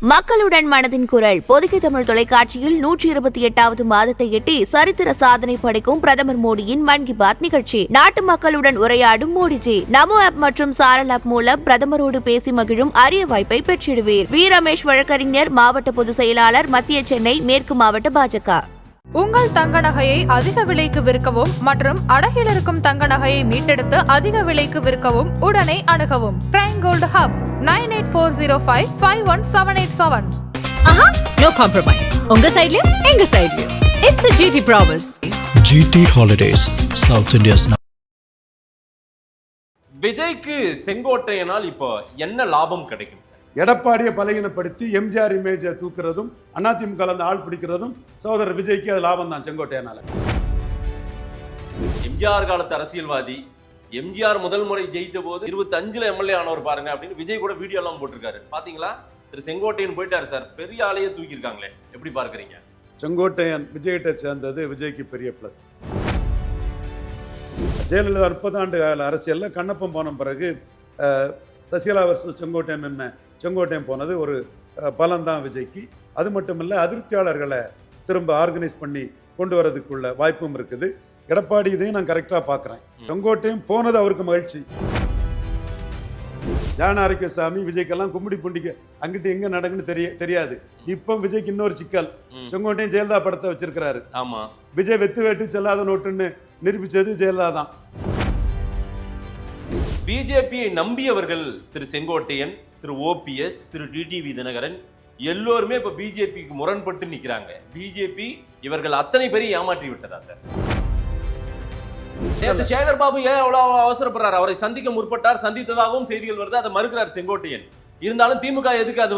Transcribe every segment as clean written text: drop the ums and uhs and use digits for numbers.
மக்களுடன் மனதின் குரல் பொதிகை தமிழ் தொலைக்காட்சியில் 128வது மாதத்தை எட்டி சரித்திர சாதனை படைக்கும் பிரதமர் மோடியின் மன் கி பாத் நிகழ்ச்சி. நாட்டு மக்களுடன் உரையாடும் மோடிஜி நமோ ஆப் மற்றும் சாரல் ஆப் மூலம் பிரதமரோடு பேசி மகிழும் அரிய வாய்ப்பை பெற்றிடுவீர். வி ரமேஷ் வழக்கறிஞர், மாவட்ட பொதுச் செயலாளர், மத்திய சென்னை மேற்கு மாவட்ட பாஜக. உங்கள் தங்க நகையை அதிக விலைக்கு விற்கவும் மற்றும் அடகில் இருக்கும் தங்க நகையை மீட்டெடுத்து அதிக விலைக்கு விற்கவும் உடனே அணுகவும் Prime Gold Hub 9840551787. No compromise. உங்க சைடுலயும் எங்க சைடுலயும். It's a GT promise. GT Holidays, South India's. விஜய்க்கு செங்கோட்டையனால் இப்போ என்ன லாபம் கிடைக்கும் சார்? எடப்பாடியை பலகீனப்படுத்தி எம்ஜிஆர் இமேஜை தூக்குறதும் அதிமுக ஆள் பிடிக்கிறதும் சகோதரர் விஜய்க்கு அது லாபம் தான். செங்கோட்டையனால எம்ஜிஆர் காலத்து அரசியல்வாதி, எம்ஜிஆர் முதல் முறை ஜெயித்த போது 25ல் எம்எல்ஏ ஆனவர் பாருங்க அப்படின்னு விஜய் கூட வீடியோ எல்லாம் போட்டிருக்காரு. பாத்தீங்களா? திரு செங்கோட்டையன் போயிட்டாரு சார், பெரிய ஆளையே தூக்கி இருக்காங்களே, எப்படி பார்க்கறீங்க? செங்கோட்டையன் விஜய்கிட்ட சேர்ந்தது விஜய்க்கு பெரிய பிளஸ். ஜெயலலிதா 30 ஆண்டு கால அரசியலில் கண்ணப்பம் போன பிறகு சசிகலா வருஷம் செங்கோட்டையன் என்ன செங்கோட்டையன் போனது ஒரு பலம் தான் விஜய்க்கு. அது மட்டும் இல்லை, அதிருப்தியாளர்களை திரும்ப ஆர்கனைஸ் பண்ணி கொண்டு வரதுக்குள்ள வாய்ப்பும் இருக்குது. எடப்பாடி இதையும் நான் கரெக்டாக பார்க்குறேன். செங்கோட்டையன் போனது அவருக்கு மகிழ்ச்சி. ஜான ஆரோக்கியசாமி விஜய்க்கெல்லாம் கும்மிடி பூண்டிக்கு அங்கிட்டு எங்கே நடக்குன்னு தெரியாது. இப்போ விஜய்க்கு இன்னொரு சிக்கல், செங்கோட்டையன் ஜெயலலிதா படத்தை வச்சிருக்கிறாரு. ஆமா, விஜய் வெத்து வேட்டு செல்லாத நோட்டுன்னு நிரூபிச்சது ஜெயலலிதா தான். பிஜேபியை நம்பியவர்கள் திரு செங்கோட்டையன், திரு ஓபிஎஸ், திரு டிடிவி தினகரன் எல்லோருமே இப்ப பிஜேபிக்கு முரண்பட்டு நிக்கிறாங்க. பிஜேபி இவர்கள் அத்தனை பேரையும் ஏமாற்றி விட்டதா சார்? சேகர் பாபு ஏன் அவ்வளவு அவசரப்படுறாரு? அவரை சந்திக்க முற்பட்டார், சந்தித்ததாகவும் செய்திகள் வருது. அதை மறுக்கிறார் செங்கோட்டையன். இருந்தாலும் திமுக எதுக்கு அது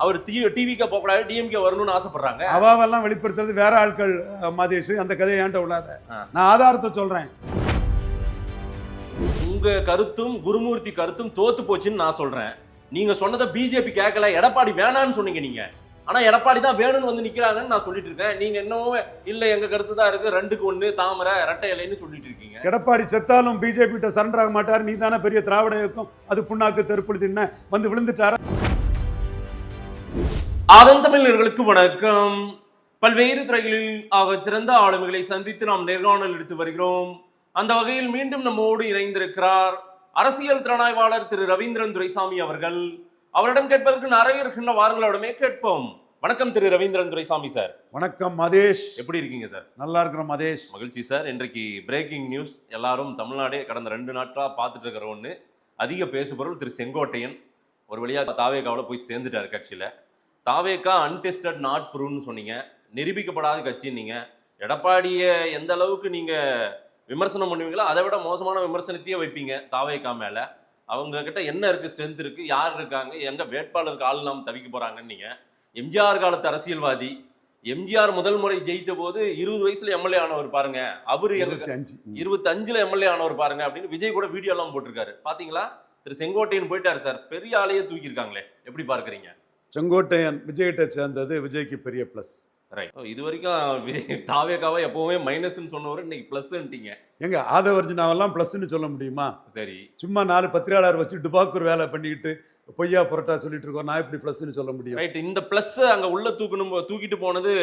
அவர் டிவிக்கு போகக்கூடாது, டிஎம்கே வரணும்னு ஆசைப்படுறாங்க. அவாவெல்லாம் வெளிப்படுத்துறது வேற ஆட்கள். மதேஷ், அந்த கதையை ஏன்ட்ட விடாத, நான் ஆதாரத்தை சொல்றேன். உங்க கருத்தும் குருமூர்த்தி கருத்தும் தோத்து போச்சுன்னு நான் சொல்றேன். நீங்க சொன்னதை பிஜேபி கேட்கல, எடப்பாடி வேணான்னு சொன்னீங்க நீங்க. ஆனா எடப்பாடி தான் வேணும்னு நிக்கிறாங்கன்னு நான் சொல்லிட்டு இருக்கேன். நீங்க இன்னும் இல்ல, எங்க கருத்து தான் இருக்கு, 2க்கு 1 தாமரை ரெட்டை இலைன்னு சொல்லிட்டு இருக்கீங்க. எடப்பாடி செத்தாலும் பிஜேபி கிட்ட சரண்டர் ஆக மாட்டார். நீ தானே பெரிய திராவிட இயக்கம், அது புண்ணாக்கு தெருப்புழுதி வந்து விழுந்துட்டார. ஆதன் தமிழர்களுக்கு வணக்கம். பல்வேறு துறைகளில் ஆக சிறந்த ஆளுமைகளை சந்தித்து நாம் நேர்காணல் எடுத்து வருகிறோம். அந்த வகையில் மீண்டும் நம்மோடு இணைந்திருக்கிறார் அரசியல் திறனாய்வாளர் திரு ரவீந்திரன் துரைசாமி அவர்கள். அவரிடம் கேட்பதற்கு நிறைய இருக்கின்ற வாரங்களோடமே கேட்போம். வணக்கம் திரு ரவீந்திரன் துரைசாமி சார். வணக்கம் மதேஷ், எப்படி இருக்கீங்க சார்? நல்லா இருக்கிறோம் மதேஷ். மகிழ்ச்சி சார். இன்றைக்கு பிரேக்கிங் நியூஸ், எல்லாரும் தமிழ்நாடே கடந்த 2 நாட்களாக பார்த்துட்டு இருக்கிற ஒன்று, அதிக பேசுபொருள் திரு செங்கோட்டையன் ஒரு வழியாக தாவேகாவில் போய் சேர்ந்துட்டார் கட்சியில். தாவேகா அன்டெஸ்டட் நாட் ப்ரூவ்னு சொன்னீங்க, நிரூபிக்கப்படாத கட்சின்னீங்க. எடப்பாடியை எந்த அளவுக்கு நீங்கள் விமர்சனம் பண்ணுவீங்களோ அதை விட மோசமான விமர்சனத்தையே வைப்பீங்க தாவேகா மேலே. அவங்க கிட்ட என்ன இருக்குது, ஸ்ட்ரென்த் இருக்குது, யார் இருக்காங்க, எங்க வேட்பாளருக்கு ஆள் இல்லாமல் தவிக்க போகிறாங்கன்னு. நீங்கள் எம்ஜிஆர் காலத்து அரசியல்வாதி, எம்ஜிஆர் முதல் முறை ஜெயித்த போது 20 வயசுல எம்எல்ஏ ஆனவர் பாருங்க, அவரு 25ல் எம்எல்ஏ ஆனவர் பாருங்க அப்படின்னு விஜய் கூட வீடியோ எல்லாம் போட்டிருக்காரு. பாத்தீங்களா? திரு செங்கோட்டையன் போயிட்டாரு சார், பெரிய ஆளையே தூக்கி இருக்காங்களே, எப்படி பார்க்கறீங்க? செங்கோட்டையன் விஜய்கிட்ட சேர்ந்தது விஜய்க்கு பெரிய பிளஸ். ரைட். இது வரைக்கும் விஜய் தாவேகாவை எப்பவுமே மைனஸ்ன்னு சொன்னவர், இன்னைக்கு பிளஸ்ன்ட்டீங்க. எங்க ஆதவர்ஜினாவெல்லாம் பிளஸ்ன்னு சொல்ல முடியுமா? சரி, சும்மா 4 பத்திரிகையாளர் வச்சு டுபாக்கூர் வேலை பண்ணிக்கிட்டு பொய்யா புரட்டா சொல்லிட்டு இருக்கோம், நான் எப்படி பிளஸ்ன்னு சொல்ல முடியும்? ரைட். இந்த பிளஸ் அங்க உள்ள தூக்கிட்டு போனது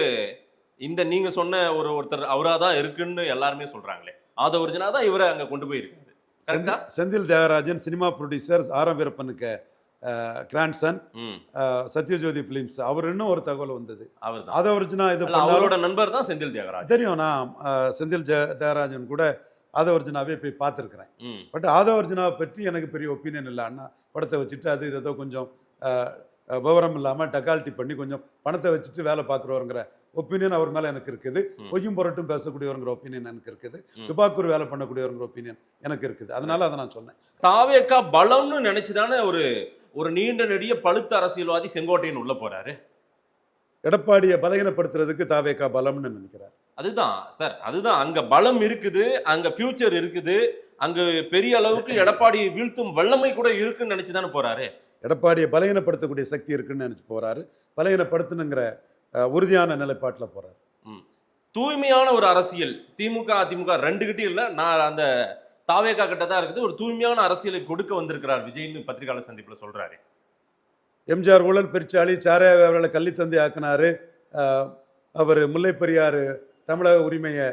இந்த நீங்க சொன்ன ஒருத்தர் அவரா தான் இருக்குன்னு எல்லாருமே சொல்றாங்களே. ஆதவர்ஜினா தான் இவரை அங்க கொண்டு போயிருக்காரு. செந்தில் தியாகராஜன் சினிமா ப்ரொடியூசர், ஆரம் வீரப்பனுக்கு கிராண்ட்சன், சத்யஜோதி பிலிம்ஸ், அவர் இன்னும் ஒரு தகவல் வந்தது. ஆதவர்ஜினா இது அவரோட நண்பர் தான் செந்தில் தியாகராஜன். தெரியும், நான் செந்தில் தியாகராஜன் கூட ஆதவர்ஜினாவே போய் பார்த்துருக்குறேன். பட் ஆதவர்ஜினாவை பற்றி எனக்கு பெரிய ஒப்பீனியன் இல்லை. அண்ணா படத்தை வச்சுட்டு அது ஏதோ கொஞ்சம் விவரம் இல்லாமல் டக்கால்ட்டி பண்ணி கொஞ்சம் பணத்தை வச்சுட்டு வேலை பார்க்குறவருங்கிற ஒப்பீனியன் அவர் மேலே எனக்கு இருக்குது. பொய்யும் புரட்டும் பேசக்கூடியவருங்கிற ஒப்பீனியன் எனக்கு இருக்குது. துபாக்கூர் வேலை பண்ணக்கூடியவருங்கிற ஒப்பீனியன் எனக்கு இருக்குது. அதனால அதை நான் சொன்னேன். தாவேகா பலம்னு நினைச்சுதானே ஒரு நீண்ட நெடிய பழுத்த அரசியல்வாதி செங்கோட்டையன் உள்ள போறாரு. எடப்பாடியை பலகீனப்படுத்துறதுக்கு தாவேகா பலம்னு நினைக்கிறார். அதுதான் சார், அதுதான் அங்க பலம் இருக்குது, அங்க ஃபியூச்சர் இருக்குது, அங்க பெரிய அளவுக்கு எடப்பாடியை வீழ்த்தும் வல்லமை கூட இருக்குன்னு நினைச்சுதானே போறாரு. எடப்பாடியை பலகீனப்படுத்தக்கூடிய சக்தி இருக்குன்னு நினைச்சு போறாரு. பலகீனப்படுத்தணுங்கிற உறுதியான நிலைப்பாட்டில் போறாரு. தூய்மையான ஒரு அரசியல் திமுக அதிமுக 2 கிட்டே இல்லை, நான் அந்த தாவேகா கிட்ட தான் இருக்குது. ஒரு தூய்மையான அரசியலை கொடுக்க வந்திருக்கிறார் விஜய்னு பத்திரிகையாளர் சந்திப்புல சொல்றாரு. எம்ஜிஆர் ஊழல் பெருச்சாளி, சாராய அவர்களை கள்ளித்தந்தை ஆக்கினார். அவர் முல்லை பெரியாறு தமிழக உரிமையை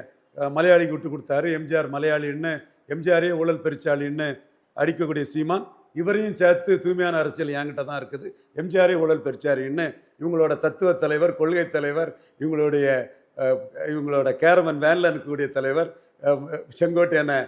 மலையாளிக்கு விட்டு கொடுத்தாரு. எம்ஜிஆர் மலையாளின்னு, எம்ஜிஆரே ஊழல் பெருச்சாளின்னு அடிக்கக்கூடிய சீமான் இவரையும் சேர்த்து தூய்மையான அரசியல் என்கிட்ட தான் இருக்குது, எம்ஜிஆரே ஊழல் பெருச்சாளின்னு இவங்களோட தத்துவ தலைவர், கொள்கை தலைவர், இவங்களோட கேரவன் வேனில் இருக்கக்கூடிய தலைவர், செங்கோட்டையனை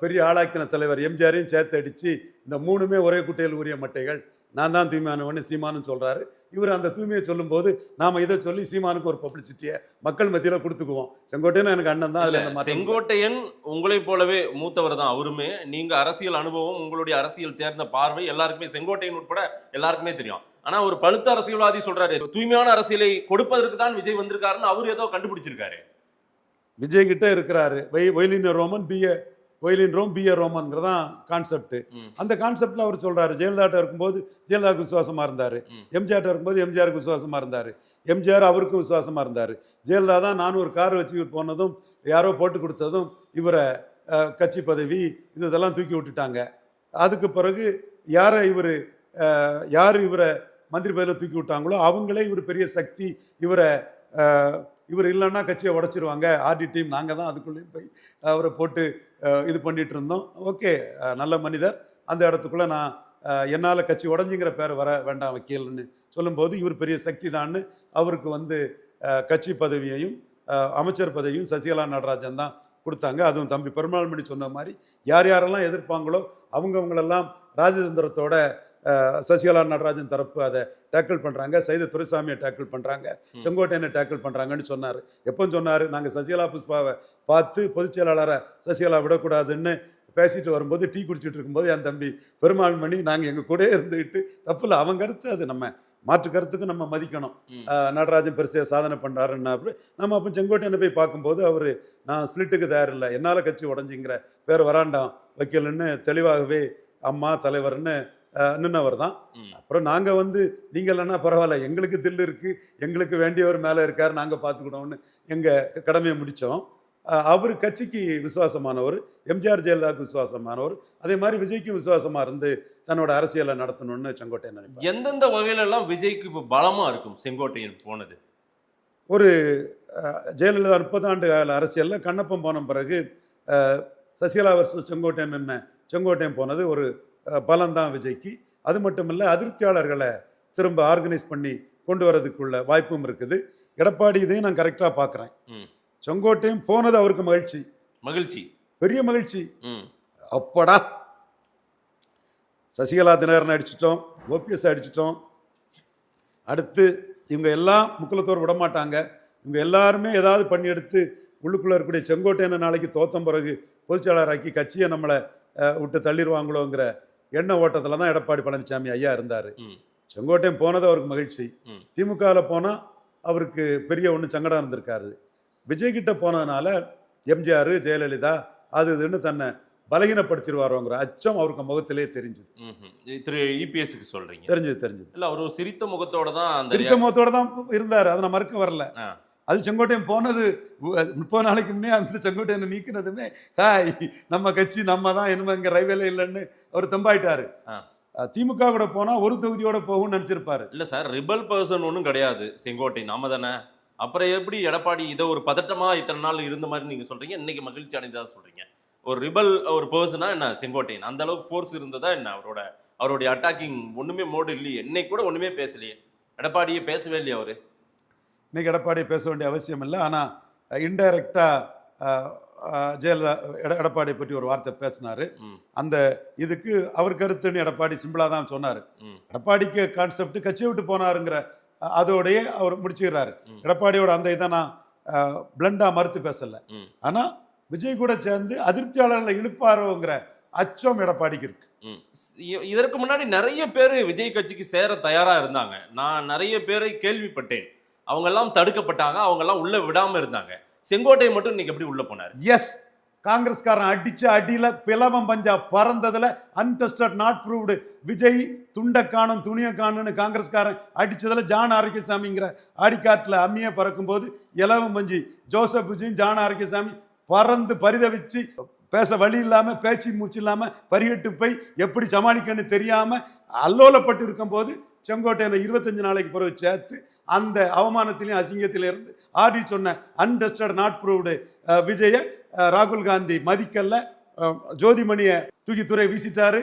பெரிய ஆளாக்கின தலைவர் எம்ஜிஆரையும் சேர்த்து அடித்து இந்த மூணுமே ஒரே குட்டையில் உரிய மட்டைகள், நான் தான் தூய்மையானவன்னு சீமானு சொல்கிறாரு. இவர் அந்த தூய்மையை சொல்லும்போது நாம் இதை சொல்லி சீமானுக்கு ஒரு பப்ளிசிட்டியை மக்கள் மத்தியில் கொடுத்துக்குவோம். செங்கோட்டையன் எனக்கு அண்ணன் தான். அதில் செங்கோட்டையன் உங்களை போலவே மூத்தவர் தான் அவருமே. நீங்கள் அரசியல் அனுபவம், உங்களுடைய அரசியல் தேர்ந்த பார்வை எல்லாருக்குமே, செங்கோட்டையன் உட்பட எல்லாருக்குமே தெரியும். ஆனால் ஒரு பழுத்த அரசியல்வாதி சொல்கிறாரு தூய்மையான அரசியலை கொடுப்பதற்கு தான் விஜய் வந்திருக்காருன்னு அவர் ஏதோ கண்டுபிடிச்சிருக்காரு. விஜய் கிட்ட இருக்கிறாரு வயலின் ரோமன் வயலின் ரோம் பிஏ ரோமன்கிறதான் கான்செப்ட். அந்த கான்செப்டில் அவர் சொல்கிறாரு, ஜெயலலிதாட்ட இருக்கும்போது ஜெயலலிதாவுக்கு விசுவாசமாக இருந்தார், எம்ஜிஆர்ட்ட இருக்கும்போது எம்ஜிஆருக்கு விசுவாசமாக இருந்தார், எம்ஜிஆர் அவருக்கும் விசுவாசமாக இருந்தார். ஜெயலலிதா தான் நான் ஒரு கார் வச்சு போனதும் யாரோ போட்டு கொடுத்ததும் இவரை கட்சி பதவி இதெல்லாம் தூக்கி விட்டுட்டாங்க. அதுக்கு பிறகு யார் இவரை மந்திரி பதவியில் தூக்கி விட்டாங்களோ அவங்களே இவர் பெரிய சக்தி, இவர் இல்லைன்னா கட்சியை உடச்சிருவாங்க, ஆர்டி டீம் நாங்கள் தான் அதுக்குள்ளேயும் போய் அவரை போட்டு இது பண்ணிகிட்டு இருந்தோம். ஓகே, நல்ல மனிதர், அந்த இடத்துக்குள்ளே நான் என்னால் கட்சி உடஞ்சிங்கிற பேரை வர வேண்டாம் வக்கீல்னு சொல்லும்போது இவர் பெரிய சக்தி தான்னு அவருக்கு கட்சி பதவியையும் அமைச்சர் பதவியும் சசிகலா நடராஜன் தான் கொடுத்தாங்க. அதுவும் தம்பி பெருமாள்மணி சொன்ன மாதிரி யார் யாரெல்லாம் எதிர்ப்பாங்களோ அவங்களெல்லாம் ராஜதந்திரத்தோட சசிகலா நடராஜன் தரப்பு அதை டேக்கிள் பண்ணுறாங்க, சைத துரைசாமியை டேக்கிள் பண்ணுறாங்க, செங்கோட்டையனை டேக்கிள் பண்ணுறாங்கன்னு சொன்னார். எப்போ சொன்னார்? நாங்கள் சசிகலா புஷ்பாவை பார்த்து பொதுச் செயலாளரை சசிகலா விடக்கூடாதுன்னு பேசிட்டு வரும்போது, டீ குடிச்சிட்டு இருக்கும்போது என் தம்பி பெருமாள்மணி நாங்கள் எங்கள் கூட இருந்துக்கிட்டு, தப்பில்லை, அவங்க கருத்து அது, நம்ம மாற்று கருத்துக்கு நம்ம மதிக்கணும். நடராஜன் பெருசாக சாதனை பண்ணுறாருன்னா நம்ம அப்போ செங்கோட்டையனை போய் பார்க்கும்போது அவர் நான் ஸ்பிளிட்டுக்கு தயாரில்லை, என்னால் கட்சி உடஞ்சிங்கிற பேர் வராண்டாம் வைக்கலன்னு தெளிவாகவே அம்மா தலைவர்னு நின்னவர் தான். அப்புறம் நாங்கள் நீங்கள் இல்லைன்னா பரவாயில்ல, எங்களுக்கு தில்லு இருக்குது, எங்களுக்கு வேண்டியவர் மேலே இருக்கார், நாங்கள் பார்த்துக்கிட்டோம்னு எங்கள் கடமையை முடித்தோம். அவர் கட்சிக்கு விசுவாசமானவர், எம்ஜிஆர் ஜெயலலிதாவுக்கு விசுவாசமானவர், அதே மாதிரி விஜய்க்கும் விசுவாசமாக இருந்து தன்னோட அரசியலை நடத்தணும்னு செங்கோட்டையன் நினைப்பார். எந்தெந்த வகையிலெல்லாம் விஜய்க்கு இப்போ பலமாக இருக்கும் செங்கோட்டையன் போனது? ஒரு ஜெயலலிதா 30 ஆண்டு கால அரசியலில் கண்ணப்பம் போன பிறகு சசிகலா வருஷம் செங்கோட்டையன் போனது ஒரு பலம்தான் விஜய்க்கு. அது மட்டும் இல்லை, அதிருப்தியாளர்களை திரும்ப ஆர்கனைஸ் பண்ணி கொண்டு வரதுக்குள்ள வாய்ப்பும் இருக்குது. எடப்பாடி இதையும் நான் கரெக்டாக பார்க்குறேன். செங்கோட்டையன் போனது அவருக்கு மகிழ்ச்சி, பெரிய மகிழ்ச்சி. அப்படா சசிகலா தினகரன் அடிச்சிட்டோம், ஓபிஎஸ் அடிச்சிட்டோம், அடுத்து இவங்க எல்லாம் முக்குலத்தோர் விடமாட்டாங்க, இவங்க எல்லாருமே ஏதாவது பண்ணி எடுத்து உள்ளுக்குள்ளே இருக்கக்கூடிய செங்கோட்டையனை நாளைக்கு தோத்தம் பிறகு பொதுச்செயலாளராக்கி கட்சியை நம்மளை விட்டு தள்ளிடுவாங்களோங்கிற எண்ண ஓட்டத்தில் தான் எடப்பாடி பழனிசாமி ஐயா இருந்தார். செங்கோட்டையன் போனது அவருக்கு மகிழ்ச்சி. திமுகவில் போனால் அவருக்கு பெரிய ஒன்று சங்கடம் இருந்திருக்காரு. விஜய்கிட்ட போனதுனால எம்ஜிஆர் ஜெயலலிதா அது இதுன்னு தன்னை பலகீனப்படுத்திடுவாரோங்கிற அச்சம் அவருக்கு முகத்திலே தெரிஞ்சுது. திரு இபிஎஸ்க்கு சொல்றீங்க? தெரிஞ்சது. இல்லை, அவர் ஒரு சிரித்த முகத்தோட தான் இருந்தார், அதை நான் மறுக்க வரல. அது செங்கோட்டையன் போனது 30 நாளைக்கு முன்னே அந்த செங்கோட்டையனை நீக்கினதுமே ஹாய் நம்ம கட்சி நம்ம தான், இனிமே இங்கே ரைவேலே இல்லைன்னு அவர் தெம்பாயிட்டாரு. திமுக கூட போனால் ஒரு தொகுதியோட போகும்னு நினச்சிருப்பாரு. இல்லை சார், ரிபல் பர்சன் ஒன்றும் கிடையாது செங்கோட்டையன், நாம தானே. அப்புறம் எப்படி எடப்பாடி இதை ஒரு பதட்டமாக இத்தனை நாள் இருந்த மாதிரி நீங்கள் சொல்கிறீங்க, இன்னைக்கு மகிழ்ச்சி அடைந்ததா சொல்கிறீங்க? ஒரு ரிபல் ஒரு பர்சனா என்ன செங்கோட்டையன்? அந்த அளவுக்கு ஃபோர்ஸ் இருந்ததா என்ன? அவருடைய அட்டாக்கிங் ஒன்றுமே மோடு இல்லையே, என்னைக்கு கூட ஒன்றுமே பேசலையே, எடப்பாடியே பேசவே இல்லையே அவர். இன்னைக்கு எடப்பாடி பேச வேண்டிய அவசியம் இல்லை. ஆனால் இன்டைரக்டாக ஜெயலலிதா எடப்பாடியை பற்றி ஒரு வார்த்தை பேசினார். அந்த இதுக்கு அவர் கருத்துன்னு எடப்பாடி சிம்பிளாக தான் சொன்னார். எடப்பாடிக்கு கான்செப்ட் கட்சியை விட்டு போனாருங்கிற அதோடையே அவர் முடிச்சுக்கிறாரு. எடப்பாடியோட அந்த இதை நான் பிளண்டாக மறுத்து பேசலை. ஆனால் விஜய் கூட சேர்ந்து அதிருப்தியாளர்களை இழுப்பாரோங்கிற அச்சம் எடப்பாடிக்கு இருக்கு. இதற்கு முன்னாடி நிறைய பேர் விஜய் கட்சிக்கு சேர தயாராக இருந்தாங்க. நான் நிறைய பேரை கேள்விப்பட்டேன், அவங்கெல்லாம் தடுக்கப்பட்டாங்க, அவங்கெல்லாம் உள்ள விடாம இருந்தாங்க. செங்கோட்டையை மட்டும் இன்னைக்கு எப்படி உள்ள போனார்? எஸ், காங்கிரஸ்காரன் அடிச்ச அடியில பிளவம் பஞ்சா பறந்ததுல அன்டெஸ்டட் நாட் ப்ரூவ்டு விஜய் துண்டை காணும் துணியை காணும்னு காங்கிரஸ்காரன் அடிச்சதுல ஜான் ஆரோக்கியசாமிங்கிற ஆடிக்காட்டில் அம்மியை பறக்கும் போது இலவம் பஞ்சி ஜோசப் விஜயும் ஜான் ஆரோக்கியசாமி பறந்து பரிதவிச்சு பேச வழி இல்லாம பேச்சு மூச்சு இல்லாம பரிகட்டு போய் எப்படி சமாளிக்கன்னு தெரியாம அல்லோலப்பட்டு இருக்கும் போது செங்கோட்டையனை 25 நாளைக்கு பிறகு சேர்த்து அந்த அவமானத்திலையும் அசிங்கத்திலிருந்து ஆர்டி சொன்ன அன்டெஸ்டட் நாட் ப்ரூவ்டு விஜய ராகுல் காந்தி மதிக்கல்ல. ஜோதிமணியை தூக்கி துறை வீசிட்டாரு,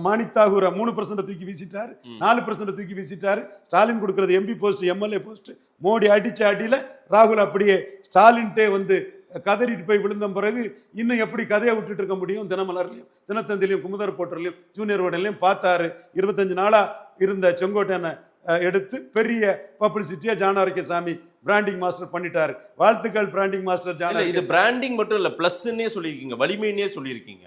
மாணிக் தாகூரை 3% தூக்கி வீசிட்டாரு, 4% தூக்கி வீசிட்டாரு. ஸ்டாலின் கொடுக்கறது MP post, MLA post. Modi அடிச்ச அடியில ராகுல் அப்படியே ஸ்டாலின்ட்டே வந்து கதறிட்டு போய் விழுந்த பிறகு இன்னும் எப்படி கதையை விட்டுட்டு இருக்க முடியும்? தினமலர்லையும் தினத்தந்திலையும் குமுதர் போட்டர்லையும் ஜூனியர் உடலையும் பார்த்தாரு. 25 நாளா இருந்த செங்கோட்டையனை எடுத்து பெரிய பப்ளிசிட்டியா ஜானாரக்கியசாமி பிராண்டிங் மாஸ்டர் பண்ணிட்டாரு. வாழ்த்துக்கள் பிராண்டிங் மாஸ்டர் ஜானா. இது பிராண்டிங் மட்டும் இல்ல, பிளஸ்ன்னே சொல்லியிருக்கீங்க, வலிமைன்னே சொல்லியிருக்கீங்க.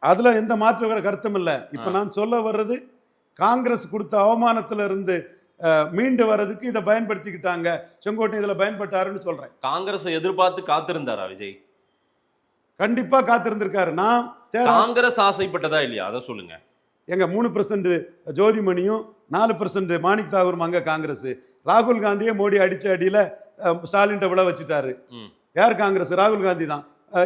அதுல எந்த மாற்று கருத்தும் இல்லை. இப்ப நான் சொல்ல வர்றது, காங்கிரஸ் கொடுத்த அவமானத்துல இருந்து மீண்டு வர்றதுக்கு இதை பயன்படுத்திக்கிட்டாங்க. செங்கோட்டை இதுல பயன்பட்டாருன்னு சொல்றேன். காங்கிரஸை எதிர்பார்த்து காத்திருந்தாரா விஜய்? கண்டிப்பா காத்திருந்திருக்காரு. நான் காங்கிரஸ் ஆசைப்பட்டதா இல்லையா, அதை சொல்லுங்க. எங்க 3% ஜோதிமணியும் 4% மாணிக் தாகூரும் அங்க காங்கிரஸ். ராகுல் காந்தியே மோடி அடிச்ச அடியில ஸ்டாலின் விழ வச்சுட்டாரு. யார் காங்கிரஸ்? ராகுல் காந்தி தான்.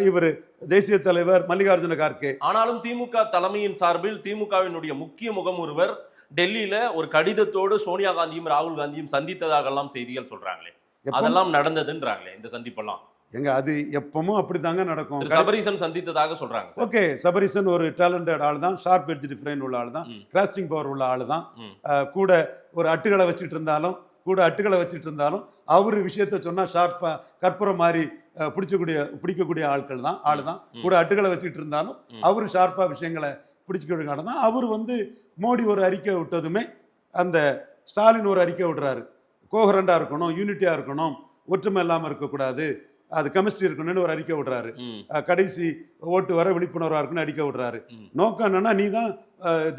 இவர் தேசிய தலைவர் மல்லிகார்ஜுன கார்கே. ஆனாலும் திமுக தலைமையின் சார்பில் திமுகவினுடைய முக்கிய முகம் ஒருவர் டெல்லியில ஒரு கடிதத்தோடு சோனியா காந்தியும் ராகுல் காந்தியும் சந்தித்ததாக எல்லாம் செய்திகள் சொல்றாங்களே, அதெல்லாம் நடந்ததுன்றாங்களே இந்த சந்திப்பெல்லாம். எங்க அது எப்பவும் அப்படித்தாங்க நடக்கும். சபரீசன் சந்தித்ததாக சொல்றாங்க. ஓகே, சபரீசன் ஒரு டேலண்டட் ஆள் தான், ஷார்ப் எட்ஜ் பிரெயின் உள்ள ஆள் தான், கிராஸ்டிங் பவர் உள்ள ஆள் தான். கூட ஒரு அட்டுகளை வச்சுட்டு இருந்தாலும் அவரு விஷயத்த சொன்னா ஷார்ப்பா கற்பூரம் மாதிரி பிடிக்கக்கூடிய ஆட்கள் தான் ஆள் தான். கூட அட்டுகளை வச்சுட்டு இருந்தாலும் அவரு ஷார்ப்பா விஷயங்களை பிடிச்சிக்கூடிய ஆள் தான். அவர் வந்து மோடி ஒரு அறிக்கை விட்டதுமே அந்த ஸ்டாலின் ஒரு அறிக்கை விடுறாரு. கோஹரண்டா இருக்கணும், யூனிட்டியா இருக்கணும், ஒற்றுமை இல்லாம இருக்கக்கூடாது, அது கெமிஸ்ட்ரி இருக்கணும்னு ஒரு அறிக்கை விடுறாரு. கடைசி ஓட்டு வர விழிப்புணர்வா இருக்குன்னு அறிக்கை விடுறாரு. நோக்கம் என்னன்னா, நீ தான்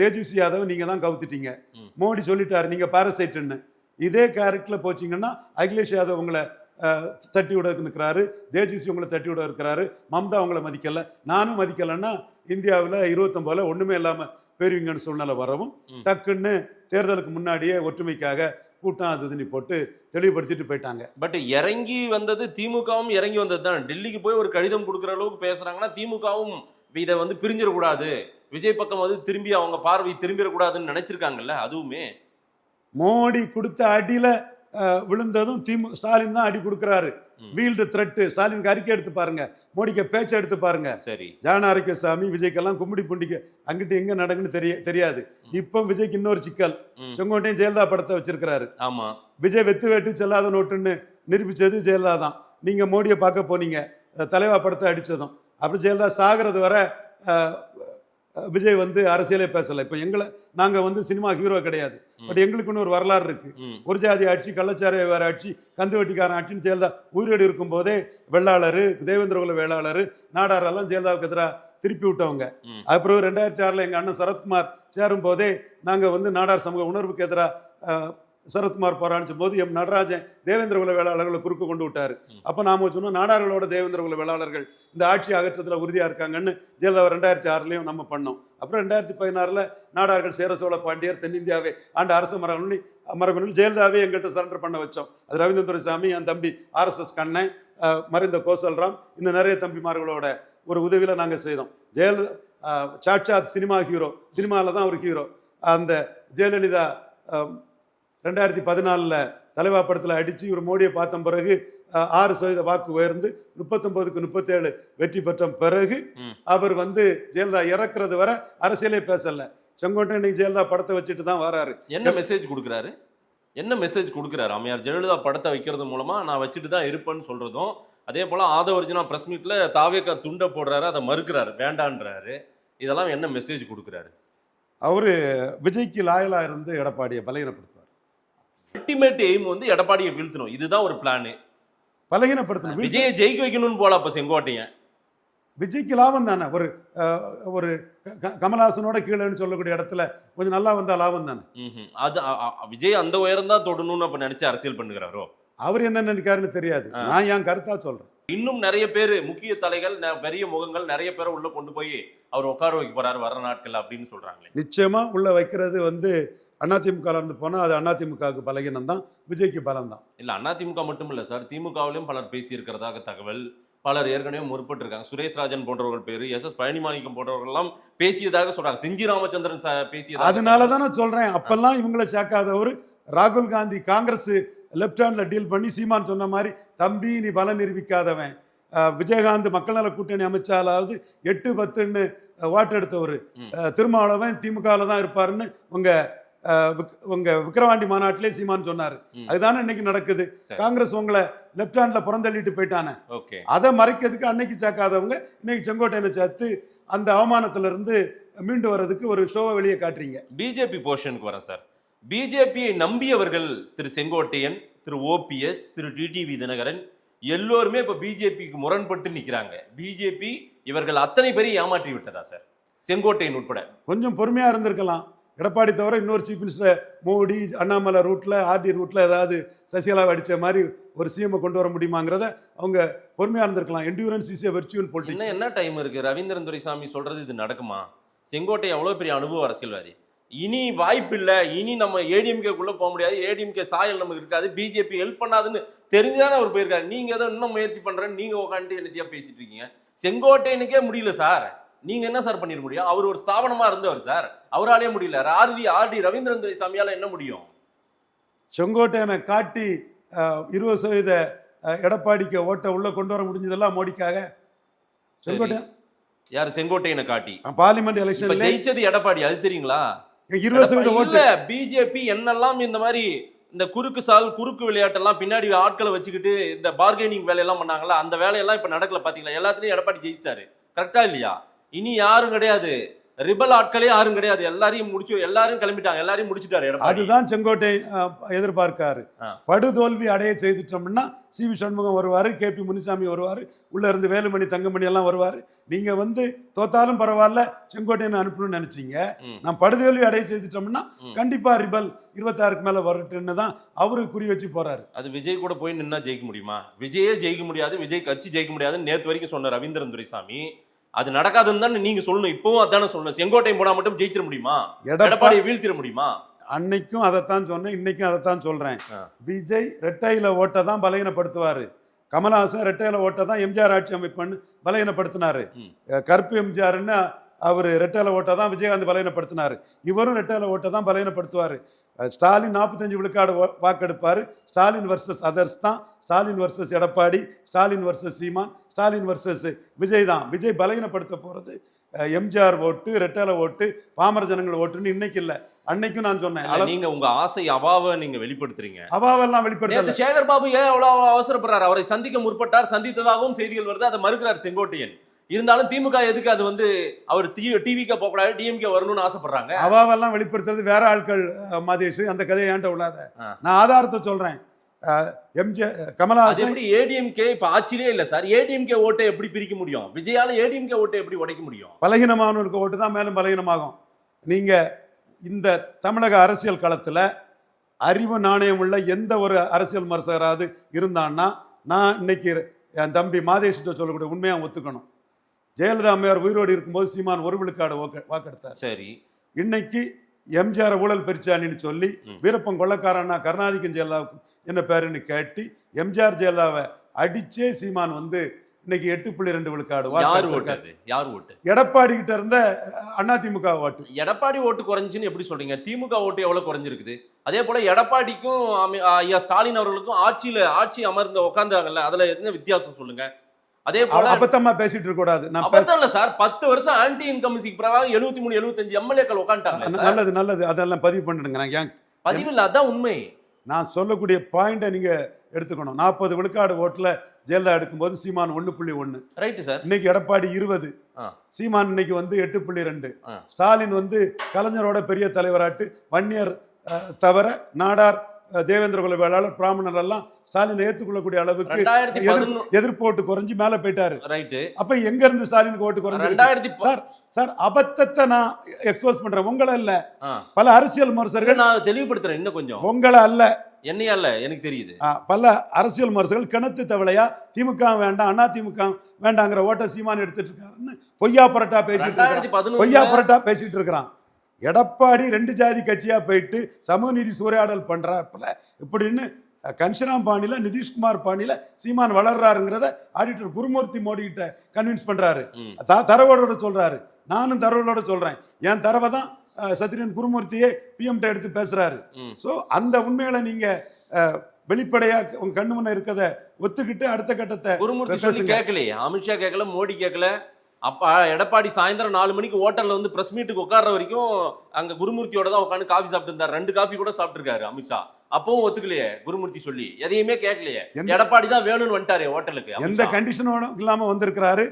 தேஜஸ்வி யாதவ் நீங்க தான் கவுத்துட்டீங்க, மோடி சொல்லிட்டாரு நீங்க பாரசைட்டுன்னு. இதே கேரக்டர்ல போச்சிங்கன்னா அகிலேஷ் யாதவ் உங்களை தட்டி விட இருக்கிறாரு, தேஜஸ்வி உங்களை தட்டி விட இருக்கிறாரு, மம்தா உங்களை மதிக்கல, நானும் மதிக்கலைன்னா இந்தியாவில் 29 ஒண்ணுமே இல்லாம பெறுவீங்கன்னு சூழ்நிலை வரவும் டக்குன்னு தேர்தலுக்கு முன்னாடியே ஒற்றுமைக்காக கூட்டம் அது போட்டு தெளிவுபடுத்திட்டு போயிட்டாங்க. பட் இறங்கி வந்தது திமுகவும் இறங்கி வந்தது தான். டெல்லிக்கு போய் ஒரு கடிதம் கொடுக்குற அளவுக்கு பேசுறாங்கன்னா திமுகவும் இதை வந்து பிரிஞ்சிடக்கூடாது, விஜய் பக்கம் வந்து திரும்பி அவங்க பார்வை திரும்பிடக்கூடாதுன்னு நினைச்சிருக்காங்கல்ல. அதுவுமே மோடி கொடுத்த அடியில விழுந்ததும் ஸ்டாலின் தான் அடி கொடுக்குறாரு. Yield thread. ஸ்டாலினுக்கு அறிக்கை எடுத்து பாருங்க, மோடிக்கு பேச்சை எடுத்து பாருங்க. சரி, ஜானாரக்கியசாமி விஜய்க்கெல்லாம் கும்பிடி புண்டிக்க அங்கிட்டு எங்க நடக்குன்னு தெரியாது. இப்போ விஜய்க்கு இன்னொரு சிக்கல், செங்கோட்டையும் ஜெயலலிதா படத்தை வச்சிருக்கிறாரு. ஆமா, விஜய் வெத்து வேட்டு செல்லாத நோட்டுன்னு நிரூபிச்சது ஜெயலலிதா தான். நீங்க மோடியை பார்க்க போனீங்க, தலைவா படத்தை அடிச்சதும். அப்புறம் ஜெயலலிதா சாகிறது வர விஜய் வந்து அரசியலே பேசலை. இப்போ நாங்கள் வந்து சினிமா ஹீரோ கிடையாது, பட் எங்களுக்குன்னு ஒரு வரலாறு இருக்கு. ஒரு ஜாதி ஆட்சி, கள்ளச்சார வேற ஆட்சி, கந்து வட்டிக்காரன் ஆட்சின்னு ஜெயலலிதா உயிரோடு இருக்கும் போதே வெள்ளாளர், தேவேந்திரகுல வேளாளர், நாடாரெல்லாம் ஜெயலலிதாவுக்கு எதிராக திருப்பி விட்டவங்க. அப்புறம் 2006 எங்கள் அண்ணன் சரத்குமார் சேரும் போதே நாங்கள் வந்து நாடார் சமூக உணர்வுக்கு எதிராக சரத்குமார் போராடிச்ச போது எம் நடராஜன் தேவேந்திரகுல வேளாளர்களை குறுக்க கொண்டு விட்டாரு. அப்போ நாம சொன்னோம், நாடார்களோட தேவேந்திரகுல வேளாளர்கள் இந்த ஆட்சி அகற்றத்தில் உறுதியாக இருக்காங்கன்னு ஜெயலலிதா 2006 நம்ம பண்ணோம். அப்புறம் 2016 நாடார்கள் சேர சோழ பாண்டியர் தென்னிந்தியாவே ஆண்ட அரச மரபணி ஜெயலலிதாவே எங்கள்கிட்ட சரண்டர் பண்ண வச்சோம். அது ரவீந்திர துரைசாமி, என் தம்பி RSS கண்ணன், மறைந்த கோசல்ராம், இன்னும் நிறைய தம்பிமார்களோட ஒரு உதவியில நாங்கள் செய்தோம். ஜெயலலிதா சாட்சாத் சினிமா ஹீரோ, சினிமாவில் தான் ஒரு ஹீரோ. அந்த ஜெயலலிதா 2014 தலைவா படத்தில் அடித்து இவர் மோடியை பார்த்த பிறகு 6% வாக்கு உயர்ந்து 39க்கு 37 வெற்றி பெற்ற பிறகு அவர் வந்து ஜெயலலிதா இறக்குறது வர அரசியலே பேசல. செங்கோட்டை இன்னைக்கு ஜெயலலிதா படத்தை வச்சுட்டு தான் வராரு. என்ன மெசேஜ் கொடுக்குறாரு? அம்மையார் ஜெயலலிதா படத்தை வைக்கிறது மூலமா நான் வச்சுட்டு தான் இருப்பேன்னு சொல்றதும், அதே போல ஆதவர்ஜுனா பிரஸ் மீட்ல தாவேக்கா துண்டை போடுறாரு, அதை மறுக்கிறாரு, வேண்டான்றாரு. இதெல்லாம் என்ன மெசேஜ் கொடுக்குறாரு? அவரு விஜய்க்கு லாயலா இருந்து எடப்பாடியை பலகீனப்படுத்துவார். அல்டிமேட் எய்ம் வந்து எடப்பாடியை வீழ்த்தணும், இதுதான் ஒரு பிளான். பலகீனப்படுத்தணும், விஜயை ஜெயிக்க வைக்கணும்னு போல. அப்ப செங்கோட்டையன் விஜய்க்கு லாபம் தானே. ஒரு கமல்ஹாசனோட கீழேன்னு சொல்லக்கூடிய இடத்துல கொஞ்சம் நல்லா வந்தா லாபம் தானே. அது விஜய் அந்த உயரம் தான் தொடணும்னு அப்ப நினைச்சு அரசியல் பண்ணுகிறாரோ? அவர் என்ன நினைக்காருன்னு தெரியாது, நான் என் கருத்தா சொல்றேன். இன்னும் நிறைய பேர், முக்கிய தலைகள், பெரிய முகங்கள் நிறைய பேரை உள்ள கொண்டு போய் அவர் உட்கார வைக்க போறாரு வர நாட்கள் அப்படின்னு சொல்றாங்களே. நிச்சயமா உள்ள வைக்கிறது வந்து அதிமுக இருந்து போனா அது அதிமுகவுக்கு பலகீனம் தான், விஜய்க்கு பலம் தான். இல்ல அதிமுக மட்டும் இல்ல சார், திமுகவிலும் பலர் பேசி இருக்கிறதாக தகவல். பலர் ஏற்கனவே முற்பட்டிருக்காங்க. சுரேஷ் ராஜன் போன்றவர்கள் பேரு, எஸ்.எஸ். பழனிமாணிக்கம் போன்றவர்கள் எல்லாம் பேசியதாக சொல்றாங்க. செஞ்சி ராமச்சந்திரன் பேசியதாக. அதனால தானே சொல்றேன், அப்பெல்லாம் இவங்களை சேர்க்காதவர் ராகுல் காந்தி காங்கிரஸ் லெப்ட் ஹேண்ட்ல டீல் பண்ணி சீமான் சொன்ன மாதிரி தம்பி நீ பலம் நிரூபிக்காதவன், விஜயகாந்த் மக்கள் நல கூட்டணி அமைச்சாலாவது 8-10ன்னு வாட்டு எடுத்தவர், திருமாவளவன் திமுகவில் தான் இருப்பாருன்னு உங்க விக்கிரவாண்டி மாநாட்டிலே சீமான் சொன்னாரு. அதுதானே இன்னைக்கு நடக்குது. காங்கிரஸ் உங்களை லெப்ட் ஹேண்ட்ல புறந்தள்ளிட்டு போயிட்டானே, அதை மறைக்கிறதுக்கு அன்னைக்கு சேர்க்காதவங்க இன்னைக்கு செங்கோட்டையனை சேர்த்து அந்த அவமானத்துல இருந்து மீண்டு வர்றதுக்கு ஒரு ஷோவை வெளியே காட்டுறீங்க. பிஜேபி போர்ஷனுக்கு வரேன் சார். பிஜேபியை நம்பியவர்கள் திரு செங்கோட்டையன், திரு ஓபிஎஸ், திரு டிடிவி தினகரன் எல்லோருமே இப்ப பிஜேபிக்கு முரண்பட்டு நிக்கிறாங்க. பிஜேபி இவர்கள் அத்தனை பேரையும் ஏமாற்றி விட்டதா சார், செங்கோட்டையன் உட்பட? கொஞ்சம் பொறுமையா இருந்திருக்கலாம். எடப்பாடி தவிர இன்னொரு சீஃப் மினிஸ்டர் மோடி, அண்ணாமலை ரூட்ல, ஆர்டி ரூட்ல ஏதாவது சசிகலாவை அடிச்ச மாதிரி ஒரு சிஎம் கொண்டு வர முடியுமாங்கிறத அவங்க பொறுமையா இருந்திருக்கலாம். Endurance is a virtual politics. என்ன டைம் இருக்கு? ரவீந்திரன் துரைசாமி சொல்றது இது நடக்குமா? செங்கோட்டை அவ்வளவு பெரிய அனுபவ அரசியல்வாதி, இனி வாய்ப்பு இல்லை, இனி நம்ம ஏடிஎம்கேக்குள்ள போக முடியாது, ஏடிஎம்கே சாயல் நமக்கு இருக்காது, பிஜேபி ஹெல்ப் பண்ணாதுன்னு தெரிஞ்சுதானே அவர் போயிருக்காரு. நீங்க ஏதோ இன்னும் முயற்சி பண்றேன்னு நீங்க உட்காந்துட்டு என்னத்தையா பேசிட்டு இருக்கீங்க. செங்கோட்டையனுக்கே முடியல சார், நீங்க என்ன சார் பண்ணிட முடியும்? அவர் ஒரு ஸ்தாபனமா இருந்தவர் சார், அவராலே முடியல. ஆர்டி ரவீந்திரன் துரைசாமியால என்ன முடியும்? செங்கோட்டையனை காட்டி 20% எடப்பாடிக்கு ஓட்ட உள்ள கொண்டு வர முடிஞ்சதெல்லாம் மோடிக்காக. செங்கோட்டையன் யார்? செங்கோட்டையனை காட்டி பார்லிமெண்ட் எலெக்ஷன் ஜெயிச்சது எடப்பாடி, அது தெரியுங்களா? 20% ஓட்டு. பிஜேபி என்னெல்லாம் இந்த மாதிரி இந்த குறுக்கு விளையாட்டெல்லாம் பின்னாடி ஆட்களை வச்சுக்கிட்டு இந்த பார்கெனிங் வேலையெல்லாம் பண்ணாங்களா, அந்த வேலையெல்லாம் இப்ப நடக்கல பாத்தீங்களா? எல்லாத்துலயும் எடப்பாடி ஜெயிச்சிட்டாரு. கரெக்டா இல்லையா? இனி யாரும் கிடையாது, ரிபல் ஆட்களே யாரும் கிடையாது, எல்லாரும் கிளம்பிட்டாங்க, எல்லாரையும் முடிச்சுட்டாரு. அதுதான் செங்கோட்டை எதிர்பார்க்காரு. படுதோல்வி அடைய செய்துட்டோம்னா சி.வி. சண்முகம் வருவாரு, கே.பி. முனிசாமி வருவாரு, உள்ள இருந்து வேலுமணி தங்கமணி எல்லாம் வருவாரு. நீங்க தோத்தாலும் பரவாயில்ல செங்கோட்டையனை அனுப்பணும்னு நினைச்சீங்க. நான் படுதோல்வி அடைய செய்துட்டோம்னா கண்டிப்பா ரிபல் 26க்கு மேல வரட்டுன்னு தான் அவரு குறி வச்சு போறாரு. அது விஜய் கூட போய் நின்னா ஜெயிக்க முடியுமா? விஜயே ஜெயிக்க முடியாது, விஜய் கட்சி ஜெயிக்க முடியாதுன்னு நேற்று வரைக்கும் சொன்ன ரவீந்திரன் துரைசாமி, அது நடக்காதுன்னு தான் நீங்க சொல்லணும். இப்பவும் அதானே சொல்லணும். செங்கோட்டை போனா மட்டும் ஜெயிச்சிட முடியுமா? எடப்பாடியை வீழ்த்திட முடியுமா? அன்னைக்கும் அதைத்தான் சொன்னேன், இன்னைக்கும் அதைத்தான் சொல்றேன். விஜய் ரெட்டையில ஓட்டை தான் பலகீனப்படுத்துவாரு. கமல்ஹாசன் ரெட்டையில ஓட்டை தான் எம்ஜிஆர் ஆட்சி அமைப்புன்னு பலகீனப்படுத்தினாரு. கருப்பு எம்ஜிஆர்னு அவர் ரெட்டையில ஓட்டை தான் விஜயகாந்த் பலகீனப்படுத்தினாரு. இவரும் ரெட்டையில ஓட்டை தான் பலகீனப்படுத்துவார். ஸ்டாலின் 45 விழுக்காடு வாக்கெடுப்பார். ஸ்டாலின் வர்சஸ் அதர்ஸ் தான். ஸ்டாலின் வர்சஸ் எடப்பாடி, ஸ்டாலின் வர்சஸ் சீமான், ஸ்டாலின் வர்சஸ் விஜய் தான். விஜய் பலகீனப்படுத்த போறது எம்ஜிஆர் ஓட்டு, ரெட்டல ஓட்டு, பாமர ஜனங்கள் ஓட்டுன்னு இன்னைக்கு இல்ல, அன்னைக்கும் நான் சொன்னேன். நீங்க உங்க ஆசை அவாவை நீங்க வெளிப்படுத்துறீங்க. அவாவெல்லாம் வெளிப்படுத்த சேகர் பாபு ஏன் அவ்வளவு அவசரப்படுறாரு? அவரை சந்திக்க முற்பட்டார், சந்தித்ததாகவும் செய்திகள் வருது, அதை மறுக்கிறார் செங்கோட்டையன். இருந்தாலும் திமுக எதுக்கு அது அவர் டிவிக்கு போக கூடாது, டிஎம்கே வரணும்னு ஆசைப்படுறாங்க. அவாவெல்லாம் வெளிப்படுத்துறது வேற ஆட்கள். மாதேஷ் அந்த கதையை ஏன்ட்ட உள்ளாத, நான் ஆதாரத்தை சொல்றேன். கமல்ஹாசன் ஏடிஎம்கே இப்ப ஆட்சியிலே இல்ல சார், ஏடிஎம்கே ஓட்டை எப்படி பிரிக்க முடியும்? விஜயால ஏடிஎம்கே ஓட்டை எப்படி உடைக்க முடியும்? பலகீனமான ஓட்டு தான் மேலும் பலகீனமாகும். நீங்க இந்த தமிழக அரசியல் களத்துல அறிவு நாணயம் உள்ள எந்த ஒரு அரசியல் விமர்சகராவது இருந்தான்னா, நான் இன்னைக்கு என் தம்பி மாதேஷ்கிட்ட சொல்லக்கூடிய உண்மையா ஒத்துக்கணும். ஜெயலலிதா அம்மையார் உயிரோடு இருக்கும்போது சீமான் 1 விழுக்காடு வாக்கெடுத்தார். சரி, இன்னைக்கு எம்ஜிஆர் ஊழல் பெருச்சாணின்னு சொல்லி வீரப்பன் கொள்ளக்காரன்னா கருணாநிதிக்கும் ஜெயலலிதாவுக்கும் என்ன பேருன்னு கேட்டு எம்ஜிஆர் ஜெயலலிதாவை அடிச்சே சீமான் இன்னைக்கு 8.2 விழுக்காடு ஓட்டு எடப்பாடி கிட்ட இருந்த அதிமுக ஓட்டு. எடப்பாடி ஓட்டு குறைஞ்சுன்னு எப்படி சொல்றீங்க? திமுக ஓட்டு எவ்வளவு குறைஞ்சிருக்குது? அதே போல எடப்பாடிக்கும் ஐயா ஸ்டாலின் அவர்களுக்கும் ஆட்சி அமர்ந்து உட்கார்ந்தாங்கல்ல, அதுல என்ன வித்தியாசம் சொல்லுங்க? அதே போல அபத்தமா பேசிட்டு இருக்க கூடாது. அபத்தம் இல்ல சார், 10 வருஷம் ஆன்டி இன்கம்பன்சிக்கு பிறகு 73-75 எம்எல்ஏக்கள் உட்காந்துட்டாங்க. நல்லது அதெல்லாம் பதிவு பண்ணிடுங்க. நான் பதிவு இல்ல, அதான் உண்மை. நான் சொல்லக்கூடிய பாயிண்ட நீங்க எடுத்துக்கணும். 40 விழுக்காடு ஓட்டுல ஜெயலலிதா எடுக்கும்போது சீமான் 1.1. Right sir. இன்னைக்கு எடப்பாடி 20, சீமான் இன்னைக்கு 8.2. ஸ்டாலின் கலைஞரோட பெரிய தலைவராட்டு, வன்னியர் தவிர நாடார், தேவேந்திர குல வேளாளர், பிராமணர் எல்லாம் ஸ்டாலின் ஏத்துக்கொள்ளக்கூடிய அளவுக்கு எதிர்ப்பு ஓட்டு குறைஞ்சு மேல போயிட்டாரு. அப்ப எங்க இருந்து ஸ்டாலினுக்கு ஓட்டு குறைஞ்சு? சார் அபத்தத்தை நான் எக்ஸ்போஸ் பண்றேன், உங்களை இல்ல. பல அரசியல் விமர்சகர்கள், நான் தெளிவுபடுத்துறேன் இன்னும் கொஞ்சம், உங்களை அல்ல என்னையா இல்ல, எனக்கு தெரியுது. பல அரசியல் விமர்சகர்கள் கிணத்து தவளையா திமுக வேண்டாம், அதிமுக வேண்டாங்கிற ஓட்ட சீமான் எடுத்துட்டு இருக்காருன்னு பொய்யா புரட்டா பேசிட்டு இருக்கிறான். எடப்பாடி 2 ஜாதி கட்சியா போயிட்டு சமூக நீதி சூறையாடல் பண்றாப்புல இப்படின்னு கன்ஷிராம் பாணியில் நிதிஷ்குமார் பாணியில் சீமான் வளர்றாருங்கிறத ஆடிட்டர் குருமூர்த்தி மோடி கிட்ட கன்வின்ஸ் பண்ணுறாரு. தரவோட சொல்கிறாரு. நானும் தரவோட சொல்கிறேன். என் தரவை தான் சத்ரியன் குருமூர்த்தியே பிஎம்கிட்ட எடுத்து பேசுகிறாரு. ஸோ அந்த உண்மைகளை நீங்கள் வெளிப்படையாக உங்க கண்ணு முன்ன இருக்கதை ஒத்துக்கிட்டு அடுத்த கட்டத்தை குருமூர்த்தி கேட்கலையே. அமித்ஷா கேட்கல, மோடி கேட்கல. அப்ப எடப்பாடி சாயந்தரம் 4 மணிக்கு ஹோட்டல்ல வந்து பிரஸ் மீட்டுக்கு உட்கார்ற வரைக்கும் அங்க குருமூர்த்தியோட தான் உட்காந்து காஃபி சாப்பிட்டு இருந்தார். 2 காஃபி கூட சாப்பிட்டுருக்காரு அமித்ஷா. அப்பவும் ஒத்துக்கலையே குருமூர்த்தி சொல்லி, எதையுமே கேட்கலையே. எடப்பாடி தான் வேணும்னு வந்துட்டாரு ஹோட்டலுக்கு. எந்த கண்டிஷனோட இல்லாம வந்திருக்கிறாரு.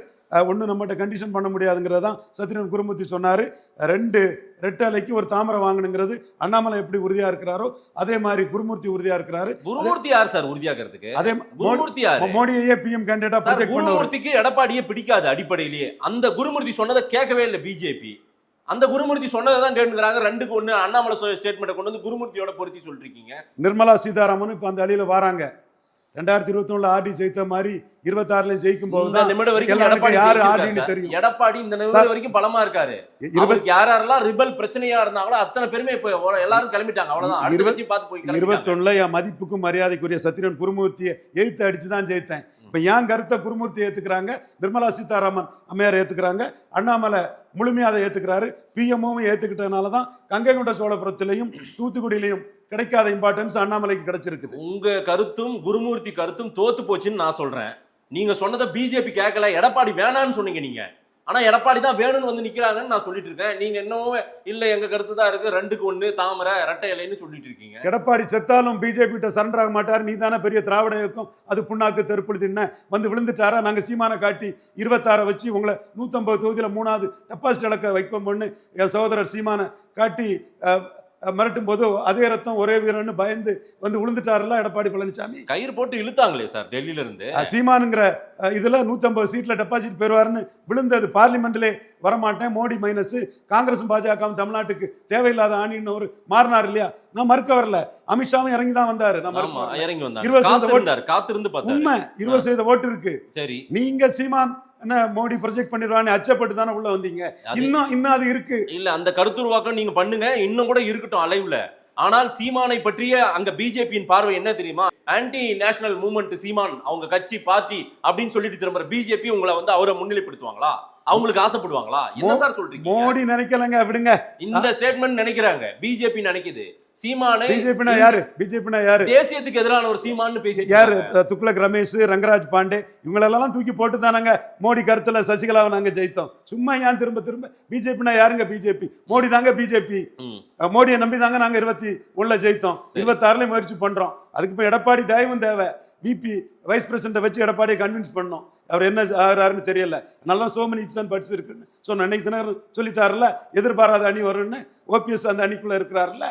ஒன்றும் நம்மகிட்ட கண்டிஷன் பண்ண முடியாதுங்கிறதான் சத்ரியன் குருமூர்த்தி சொன்னார். 2 ரெட்டலைக்கு ஒரு தாமரை வாங்கணுங்கிறது அண்ணாமலை எப்படி உறுதியா இருக்கிறாரோ அதே மாதிரி குருமூர்த்தி உறுதியா இருக்கிறாரு. குருமூர்த்தி யார் சார் உறுதியாகிறதுக்கு? அதே குருமூர்த்தி யார்? மோடியே பிஎம் கேண்டிடேட்டா ப்ரொஜெக்ட் பண்ண. குருமூர்த்திக்கு எடப்பாடியே பிடிக்காது அடிப்படையிலேயே. அந்த குருமூர்த்தி சொன்னதை கேட்கவே இல்லை பிஜேபி. அந்த குருமூர்த்தி சொன்னதை தான் கேட்டுக்கிறாங்க. 2க்கு 1 அண்ணாமலை ஸ்டேட்மெண்ட்டை கொண்டு வந்து குருமூர்த்தியோட பொருத்தி சொல்லிருக்கீங்க. நிர்மலா சீதாராமன் இப்ப அந்த அடியில வராங்க. 2021 ஆர்டி ஜெயித்த மாதிரி 26 ஜெயிக்கும் போது எடப்பாடி இந்த நிமிடம் வரைக்கும் பலமா இருக்காரு. யாரெல்லாம் ரிபல் பிரச்சனையா இருந்தாங்களோ அத்தனை பேருமே இப்ப எல்லாரும் கிளம்பிட்டாங்க. அவ்வளவுதான். 21 என் மதிப்புக்கும் மரியாதைக்குரிய சத்ரியன் குருமூர்த்தியை எதிர்த்து அடிச்சுதான் ஜெயித்தேன். இப்ப என் கருத்தை குருமூர்த்தி ஏத்துக்கிறாங்க, நிர்மலா சீதாராமன் அம்மையார் ஏத்துக்கிறாங்க, அண்ணாமலை முழுமையாக அதை ஏத்துக்கிறாரு. பிஎம்ஓவும் ஏத்துக்கிட்டதுனாலதான் கங்கை கொண்ட சோழபுரத்திலையும் தூத்துக்குடியிலையும் கிடைக்காத இம்பார்ட்டன்ஸ் அண்ணாமலைக்கு கிடைச்சிருக்குது. உங்க கருத்தும் குருமூர்த்தி கருத்தும் தோத்து போச்சுன்னு நான் சொல்றேன். நீங்க சொன்னதை பிஜேபி கேட்கல, எடப்பாடி வேணான்னு சொன்னீங்க நீங்க. ஆனா எடப்பாடி தான் வேணும்னு வந்து நிக்கிறாங்கன்னு நான் சொல்லிட்டு இருக்கேன். நீங்க இன்னும் இல்ல எங்க கருத்து தான் இருக்கு, 2க்கு 1 தாமரை ரெட்டை இலைன்னு சொல்லிட்டு இருக்கீங்க. எடப்பாடி செத்தாலும் பிஜேபி கிட்ட சரண்டர் ஆக மாட்டார். நீ தானே பெரிய திராவிட இயக்கம், அது புண்ணாக்கு தெருப்புழுதின்னு வந்து விழுந்துட்டாரா? நாங்க சீமானை காட்டி 26 வச்சு உங்களை 150 தொகுதியில் 3வது டெபாசிட் இழக்க வைப்போம்னு என் சகோதரர் சீமானை காட்டி மிரட்டும் போது அதே ரத்தம் ஒரே வீரன்னு பயந்து வந்து விழுந்துட்டாருல எடப்பாடி பழனிசாமி. கயிறு போட்டு இழுத்தாங்களே சார் டெல்லியில இருந்து. சீமானுங்கிற இதுல 150 சீட்ல டெபாசிட் பெறுவாருன்னு விழுந்தது. பார்லிமெண்ட்ல வரமாட்டேன், மோடி மைனஸ், காங்கிரஸும் பாஜகவும் தமிழ்நாட்டுக்கு தேவையில்லாத ஆணின்னு ஒரு மாறினார் இல்லையா? நான் மறுக்க வரல. அமித்ஷாவும் இறங்கி தான் வந்தாரு. இறங்கி வந்தாரு. 20% ஓட்டு இருக்கு. சரி, நீங்க சீமான் என்ன மோடி ப்ரொஜெக்ட் பண்ணிடுவான்னு அச்சப்பட்டு தானே உள்ள வந்தீங்க. இன்னும் அது இருக்கு இல்ல. அந்த கருத்துருவாக்கம் நீங்க பண்ணுங்க, இன்னும் கூட இருக்கட்டும் அலைவ்ல. ஆனால் சீமானை பற்றிய அங்க பிஜேபியின் பார்வை என்ன தெரியுமா? ஆன்டி நேஷனல் மூவ்மெண்ட் சீமான், அவங்க கட்சி பார்ட்டி அப்படின்னு சொல்லிட்டு திரும்ப பிஜேபி உங்களை வந்து அவரை முன்னிலைப்படுத்துவாங்களா? அவங்களுக்கு ஆசைப்படுவாங்களா? என்ன சார் சொல்றீங்க? மோடி நினைக்கலங்க, விடுங்க. இந்த ஸ்டேட்மெண்ட் நினைக்கிறாங்க, பிஜேபி நினைக்குது. சீமானை பிஜேபினா யாரு? தேசியத்துக்கு எதிரான ஒரு சீமான்னு பேசி யாரு? துக்ளக் ரமேஷ், ரங்கராஜ் பாண்டே இவங்களெல்லாம் தூக்கி போட்டு தானாங்க மோடி கருத்துல சசிகலாவை நாங்க ஜெயித்தோம். சும்மா ஏன் திரும்ப பிஜேபினா யாருங்க? பிஜேபி மோடி தாங்க. பிஜேபி மோடியை நம்பி தாங்க நாங்க 21 ஜெயித்தோம். 26 முயற்சி பண்றோம். அதுக்கு இப்ப எடப்பாடி தயவும் தேவை. விபி வைஸ் பிரசிடண்ட்டை வச்சு எடப்பாடியை கன்வின்ஸ் பண்ணோம். அவர் என்ன ஆகிறாருன்னு தெரியல. நல்லா சோமனி இப்சன் படிச்சு இருக்குன்னு சொன்ன அன்னைக்கு தினம் சொல்லிட்டாருல, எதிர்பாராத அணி வரும்னு. ஓபிஎஸ் அந்த அணிக்குள்ள இருக்கிறாருல்ல.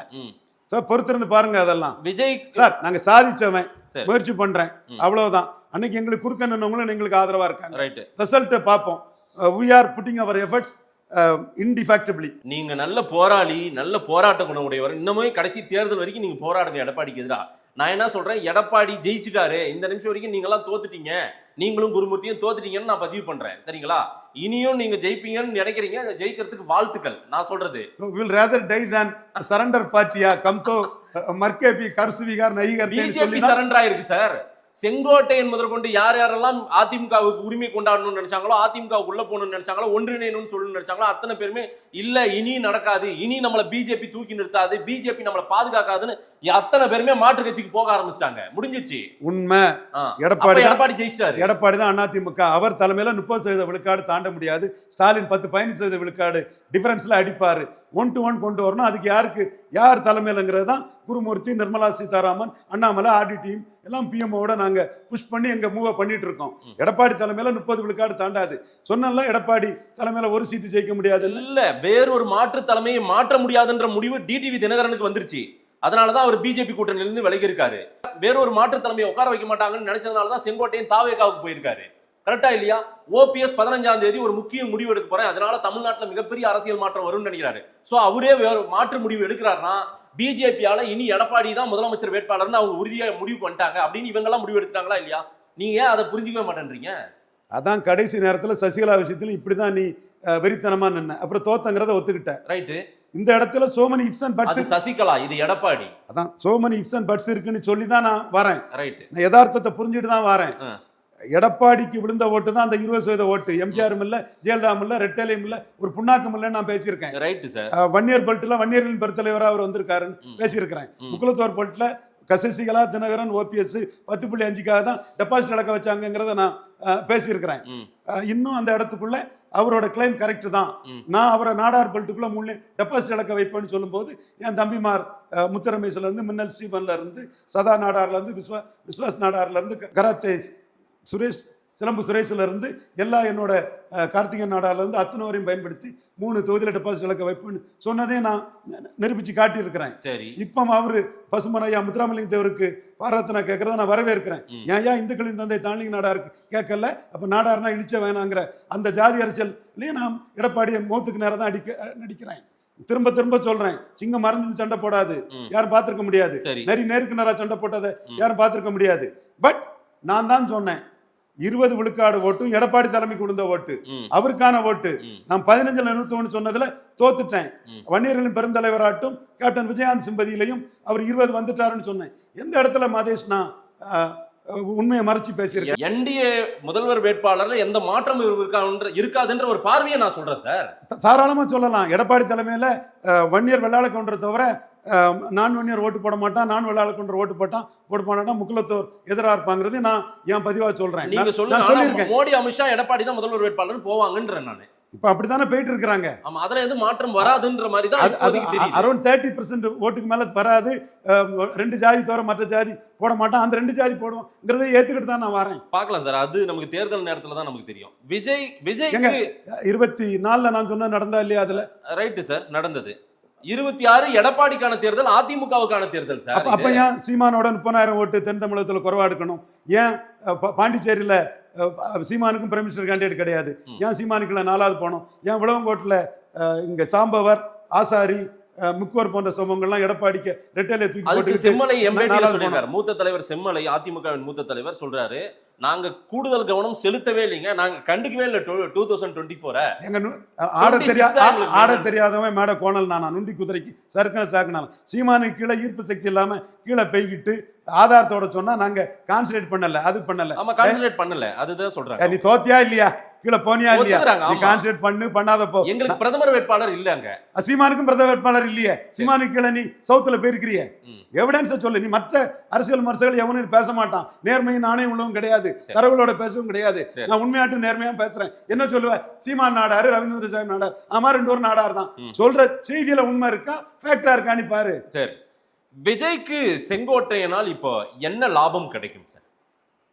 சார் பொறுத்திருந்து பாருங்க. அதெல்லாம் விஜய் சார் நாங்க சாதிச்சவன், முயற்சி பண்றேன், அவ்வளவுதான். அன்னைக்கு எங்களுக்கு குறுக்க நின்னவங்களும் எங்களுக்கு ஆதரவா இருக்காங்க. ரிசல்ட் பார்ப்போம். we are putting our efforts indefectibly. நீங்க நல்ல போராளி, நல்ல போராட்ட குணம் உடையவர். இன்னமும் கடைசி தேர்தல் வரைக்கும் நீங்க போராடுங்க எடப்பாடிக்கு எதிராக. நான் என்ன சொல்றேன், எடப்பாடி ஜெயிச்சுட்டாரு. இந்த நிமிஷம் வரைக்கும் நீங்க எல்லாம் தோத்துட்டீங்க, நீங்களும் குருமூர்த்தியும் தோத்துட்டீங்கன்னு நான் பதிவு பண்றேன். சரிங்களா? இனியும் நீங்க ஜெயிப்பீங்கன்னு நினைக்கிறீங்க. ஜெயிக்கிறதுக்கு வாழ்த்துக்கள். நான் சொல்றது will rather die than surrender பார்ட்டியா கம் தோ மர்கே பி கர்சுவிகார் நஹி பிஜேபி சரண்டர் ஆயிருக்கு சார். செங்கோட்டையன் முதற்கொண்டு யார் யாரெல்லாம் அதிமுகவுக்கு உரிமை கொண்டாடணும்னு நினைச்சாங்களோ, அதிமுகவுக்கு உள்ள போகணும்னு நினைச்சாங்களோ, ஒன்றிணையணும்னு சொல்லணும்னு நினைச்சாங்களோ, அத்தனை பேருமே இல்ல இனி நடக்காது, இனி நம்மளை பிஜேபி தூக்கி நிறுத்தாது, பிஜேபி நம்மளை பாதுகாக்காதுன்னு அத்தனை பேருமே மாற்று கட்சிக்கு போக ஆரம்பிச்சிட்டாங்க. முடிஞ்சிச்சு. உண்மை. எடப்பாடி ஜெயிச்சிட்டாரு. எடப்பாடி தான் அதிமுக. அவர் தலைமையில 30% விழுக்காடு தாண்ட முடியாது. ஸ்டாலின் 10-15% விழுக்காடு டிஃபரன்ஸ்ல அடிப்பாரு. 1-to-1 கொண்டு வரணும். அதுக்கு யார் தலைமையிலங்கிறது தான் குருமூர்த்தி, நிர்மலா சீதாராமன், அண்ணாமலை, ஆர்டி டீம் எல்லாம் பிஎம்ஓட நாங்க புஷ் பண்ணி எங்க மூவ் பண்ணிட்டு இருக்கோம். எடப்பாடி தலைமையில 30 விழுக்காடு தாண்டாது. சொன்னல எடப்பாடி தலைமையில ஒரு சீட்டு ஜெயிக்க முடியாது. இல்ல, வேறொரு மாற்று தலைமையை மாற்ற முடியாதுன்ற முடிவு டிடிவி தினகரனுக்கு வந்துருச்சு. அதனாலதான் அவர் பிஜேபி கூட்டணியிலிருந்து விலகி இருக்காரு. வேறொரு மாற்று தலைமையை உட்கார வைக்க மாட்டாங்கன்னு நினைச்சதுனாலதான் செங்கோட்டையன் தாவேகாவுக்கு போயிருக்காரு. கரெக்டா இல்லையா? ஓபிஎஸ் 15ஆம் தேதி ஒரு முக்கிய முடிவு எடுக்க போறேன், அதனால தமிழ்நாட்டில் மிகப்பெரிய அரசியல் மாற்றம் வரும்னு நினைக்கிறாரு. சோ அவரே வேற மாற்று முடிவு எடுக்கிறாருன்னா பிஜேபியால இனி எடப்பாடி தான் முதலமைச்சர் வேட்பாளர்னு அவங்க உறுதியா முடிவு பண்ணிட்டாங்க அப்படின்னு இவங்க எல்லாம் முடிவு எடுத்துட்டாங்களா இல்லையா? நீங்க அதை புரிஞ்சுக்கவே மாட்டேன்றீங்க. அதான் கடைசி நேரத்தில் சசிகலா விஷயத்துல இப்படிதான் நீ வெறித்தனமா நின்ன, அப்புறம் தோத்தங்கிறத ஒத்துக்கிட்ட. ரைட்டு. இந்த இடத்துல so many ifs and buts அது சசிகலா, இது எடப்பாடி. அதான் so many ifs and buts இருக்குன்னு சொல்லி தான் நான் வரேன். ரைட். நான் யதார்த்தத்தை புரிஞ்சுட்டு தான் வரேன். எடப்பாடிக்கு விழுந்த ஓட்டு தான் அந்த 20% ஓட்டு. எம்ஜிஆரும் இல்ல, ஜெயலலிதாவும் இல்ல, ரெட்டலையும் இல்ல, ஒரு புண்ணாக்கும் இல்லைன்னு நான் பேசியிருக்கேன். Right sir. வன்னியர் பெல்ட்ல வன்னியர்களின் பெருத்தலைவராக அவர் வந்திருக்காருன்னு பேசியிருக்கிறேன். முக்குலத்தோர் பெல்ட்ல கசசிகலா, தினகரன், OPS 10.5க்காக தான் டெபாசிட் இழக்க வச்சாங்கிறத நான் பேசியிருக்கிறேன். இன்னும் அந்த இடத்துக்குள்ள அவரோட கிளைம் கரெக்ட் தான். நான் அவரை நாடார் பெல்ட்டுக்குள்ள முன்னே டெபாசிட் இழக்க வைப்பேன்னு சொல்லும்போது என் தம்பிமார் முத்தரமேஸ்ல இருந்து, மின்னல் ஸ்டீபன்ல இருந்து, சதா நாடார்ல இருந்து, விஸ்வாஸ் நாடார்ல இருந்து, கராத்தே சுரேஷ், சிலம்பு சுரேஷ்ல இருந்து, எல்லா என்னோட கார்த்திகன் நாடார்ல இருந்து அத்தனை வரையும் பயன்படுத்தி 3 தொகுதியில் டெபாசிட் இழக்க வைப்புன்னு சொன்னதே நான் நிரூபிச்சு காட்டியிருக்கிறேன். சரி. இப்போ அவரு பசுமனையா முத்துராமலிங்க தேவருக்கு பாராத்தனை கேட்கறத நான் வரவேற்கிறேன். ஏன் இந்துக்களின் தந்தை தாண்டிங்க நாடாருக்கு கேட்கல? அப்ப நாடார்னா இழிச்ச வேணாங்கிற அந்த ஜாதி அரசியல்லையும் நான் எடப்பாடியை மௌத்துக்கு நேரம் தான் நடிக்கிறேன். திரும்ப திரும்ப சொல்றேன், சிங்கம் மறைஞ்சது சண்டை போடாது, யாரும் பார்த்திருக்க முடியாது. நேருக்கு நேரா சண்டை போட்டதை யாரும் பார்த்திருக்க முடியாது. பட் நான் தான் சொன்னேன், 20 விழுக்காடு ஓட்டும் எடப்பாடி தலைமைக்கு விழுந்த ஓட்டு, அவருக்கான ஓட்டு. நான் 15ல் 21 சொன்னதுல தோத்துட்டேன். வன்னியர்களின் பெருந்தலைவராட்டும் கேப்டன் விஜயகாந்த் சிம்பதியிலையும் அவர் 20 வந்துட்டாருன்னு சொன்னேன். எந்த இடத்துல மதேஷ் நான் உண்மையை மறைச்சு பேசியிருக்கேன்? என்டிஏ முதல்வர் வேட்பாளர்ல எந்த மாற்றம் இருக்காதுன்ற ஒரு பார்வையை நான் சொல்றேன் சார். தாராளமா சொல்லலாம். எடப்பாடி தலைமையில வன்னியர் வெள்ளாள கவுண்டரை தவிர நான் வன்னியர் ஓட்டு போட மாட்டான், நான் வெள்ளாள கவுண்டர் ஓட்டு போட மாட்டான், முக்குலத்தோர் எதிராக இருப்பாங்கிறது நான் என் பதிவா சொல்றேன். நீங்க சொல்லிருக்கேன் மோடி, அமித்ஷா, எடப்பாடி தான் முதல்வர் வேட்பாளர் போவாங்கன்ற நானு. இப்ப அப்படித்தானே போயிட்டு இருக்கிறாங்க. ஆமா, அதுல எது மாற்றம் வராதுன்ற மாதிரி தான் அரௌண்ட் 30% ஓட்டுக்கு மேல வராது. 2 ஜாதி தவிர மற்ற ஜாதி போட மாட்டான், அந்த 2 ஜாதி போடுவோங்கிறதை ஏத்துக்கிட்டு தான் நான் வரேன். பார்க்கலாம் சார், அது நமக்கு தேர்தல் நேரத்துல தான் நமக்கு தெரியும். விஜய் 24ல நான் சொன்னது நடந்தா இல்லையா? அதுல ரைட்டு சார், நடந்தது. 26 எடப்பாடிக்கான தேர்தல், அதிமுகவுக்கான தேர்தல் சார். அப்ப ஏன் சீமானோட 30,000 ஓட்டு தென் தமிழகத்துல குறைவா எடுக்கணும்? ஏன் பாண்டிச்சேரியில சீமானுக்கும் பிரைம் மினிஸ்டர் கேண்டிடேட் கிடையாது, ஏன் சீமானுக்குள்ள 4வது போனோம்? ஏன் விளவங்கோட்டில் இங்க சாம்பவர், ஆசாரி, முக்குவர் போன்ற சம்பவங்கள்லாம் எடப்பாடிக்கு ரெட்டலை தூக்கி போட்டு செம்மலை சொல்லியிருக்காரு. மூத்த தலைவர் செம்மலை, அதிமுகவின் மூத்த தலைவர் சொல்றாரு, நாங்க கூடுதல் கவனம் செலுத்தவே இல்லைங்க, நாங்க கண்டுக்கவே இல்லை 2024. ஆட தெரியாதவன் மேட கோணல் நானா, நுண்டி குதிரைக்கு சறுக்கன சாக்குனாலும் சீமானுக்கு கீழே ஈர்ப்பு சக்தி இல்லாம கீழே பெய்கிட்டு ஆதாரத்தோட சொன்னா நாங்க கான்சன்ட்ரேட் பண்ணல, அது பண்ணல. ஆமா, கான்சன்ட்ரேட் பண்ணல, அதுதான் சொல்றாங்க. நீ தோத்தியா இல்லையா, கீழே போனியா இல்லையா, நீ கான்சன்ட்ரேட் பண்ணாத போ. எங்களுக்கு பிரதமர் வேட்பாளர் இல்லங்க, சீமானுக்கும் பிரதமர் வேட்பாளர் இல்லையே. சீமானுக்கு கீழே நீ சவுத்துல போயிருக்கிறிய, எவிடன்ஸை சொல்லு. நீ மற்ற அரசியல் விமர்சகர்கள் எவனும் பேச மாட்டான், நேர்மையும் நாணயம் உள்ளவும் கிடையாது, தரவுகளோட பேசவும் கிடையாது. நான் உண்மையாட்டு நேர்மையா பேசுறேன். என்ன சொல்லுவேன்? சீமான் நாடாரு, ரவீந்திர சாமி நாடார், ஆமா 2 நாடார் தான். சொல்ற செய்தியில உண்மை இருக்கா, ஃபேக்டா இருக்கான்னு பாரு. சரி, விஜய்க்கு செங்கோட்டையனால் இப்போ என்ன லாபம் கிடைக்கும் சார்?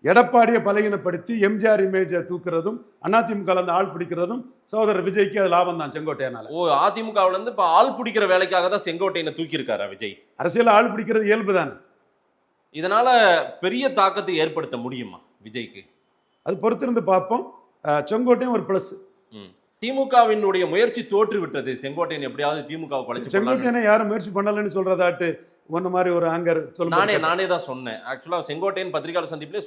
எடப்பாடியை பலகீனப்படுத்தி எம்ஜிஆர் இமேஜை தூக்குறதும், அதிமுக அந்த ஆள் பிடிக்கிறதும் சகோதரர் விஜய்க்கு அது லாபம் தான் செங்கோட்டையனால. அதிமுகவுல இருந்து இப்ப ஆள் பிடிக்கிற வேலைக்காக தான் செங்கோட்டையனை தூக்கி இருக்காரா விஜய்? அரசியல் ஆள் பிடிக்கிறது இயல்பு தானே. இதனால பெரிய தாக்கத்தை ஏற்படுத்த முடியுமா விஜய்க்கு? அது பொறுத்திருந்து பார்ப்போம். செங்கோட்டையும் ஒரு பிளஸ். திமுகவினுடைய முயற்சி தோற்று விட்டது. செங்கோட்டையன் எப்படியாவது திமுக செங்கோட்டையனை யாரும் முயற்சி பண்ணலன்னு சொல்றதாட்டு ஒன்னு மாதிரி ஒரு ஆங்கர் சொல்ல நானே தான் சொன்னேன். ஆக்சுவலா செங்கோட்டையன் பத்திரிகையாளர் சந்திப்பிலே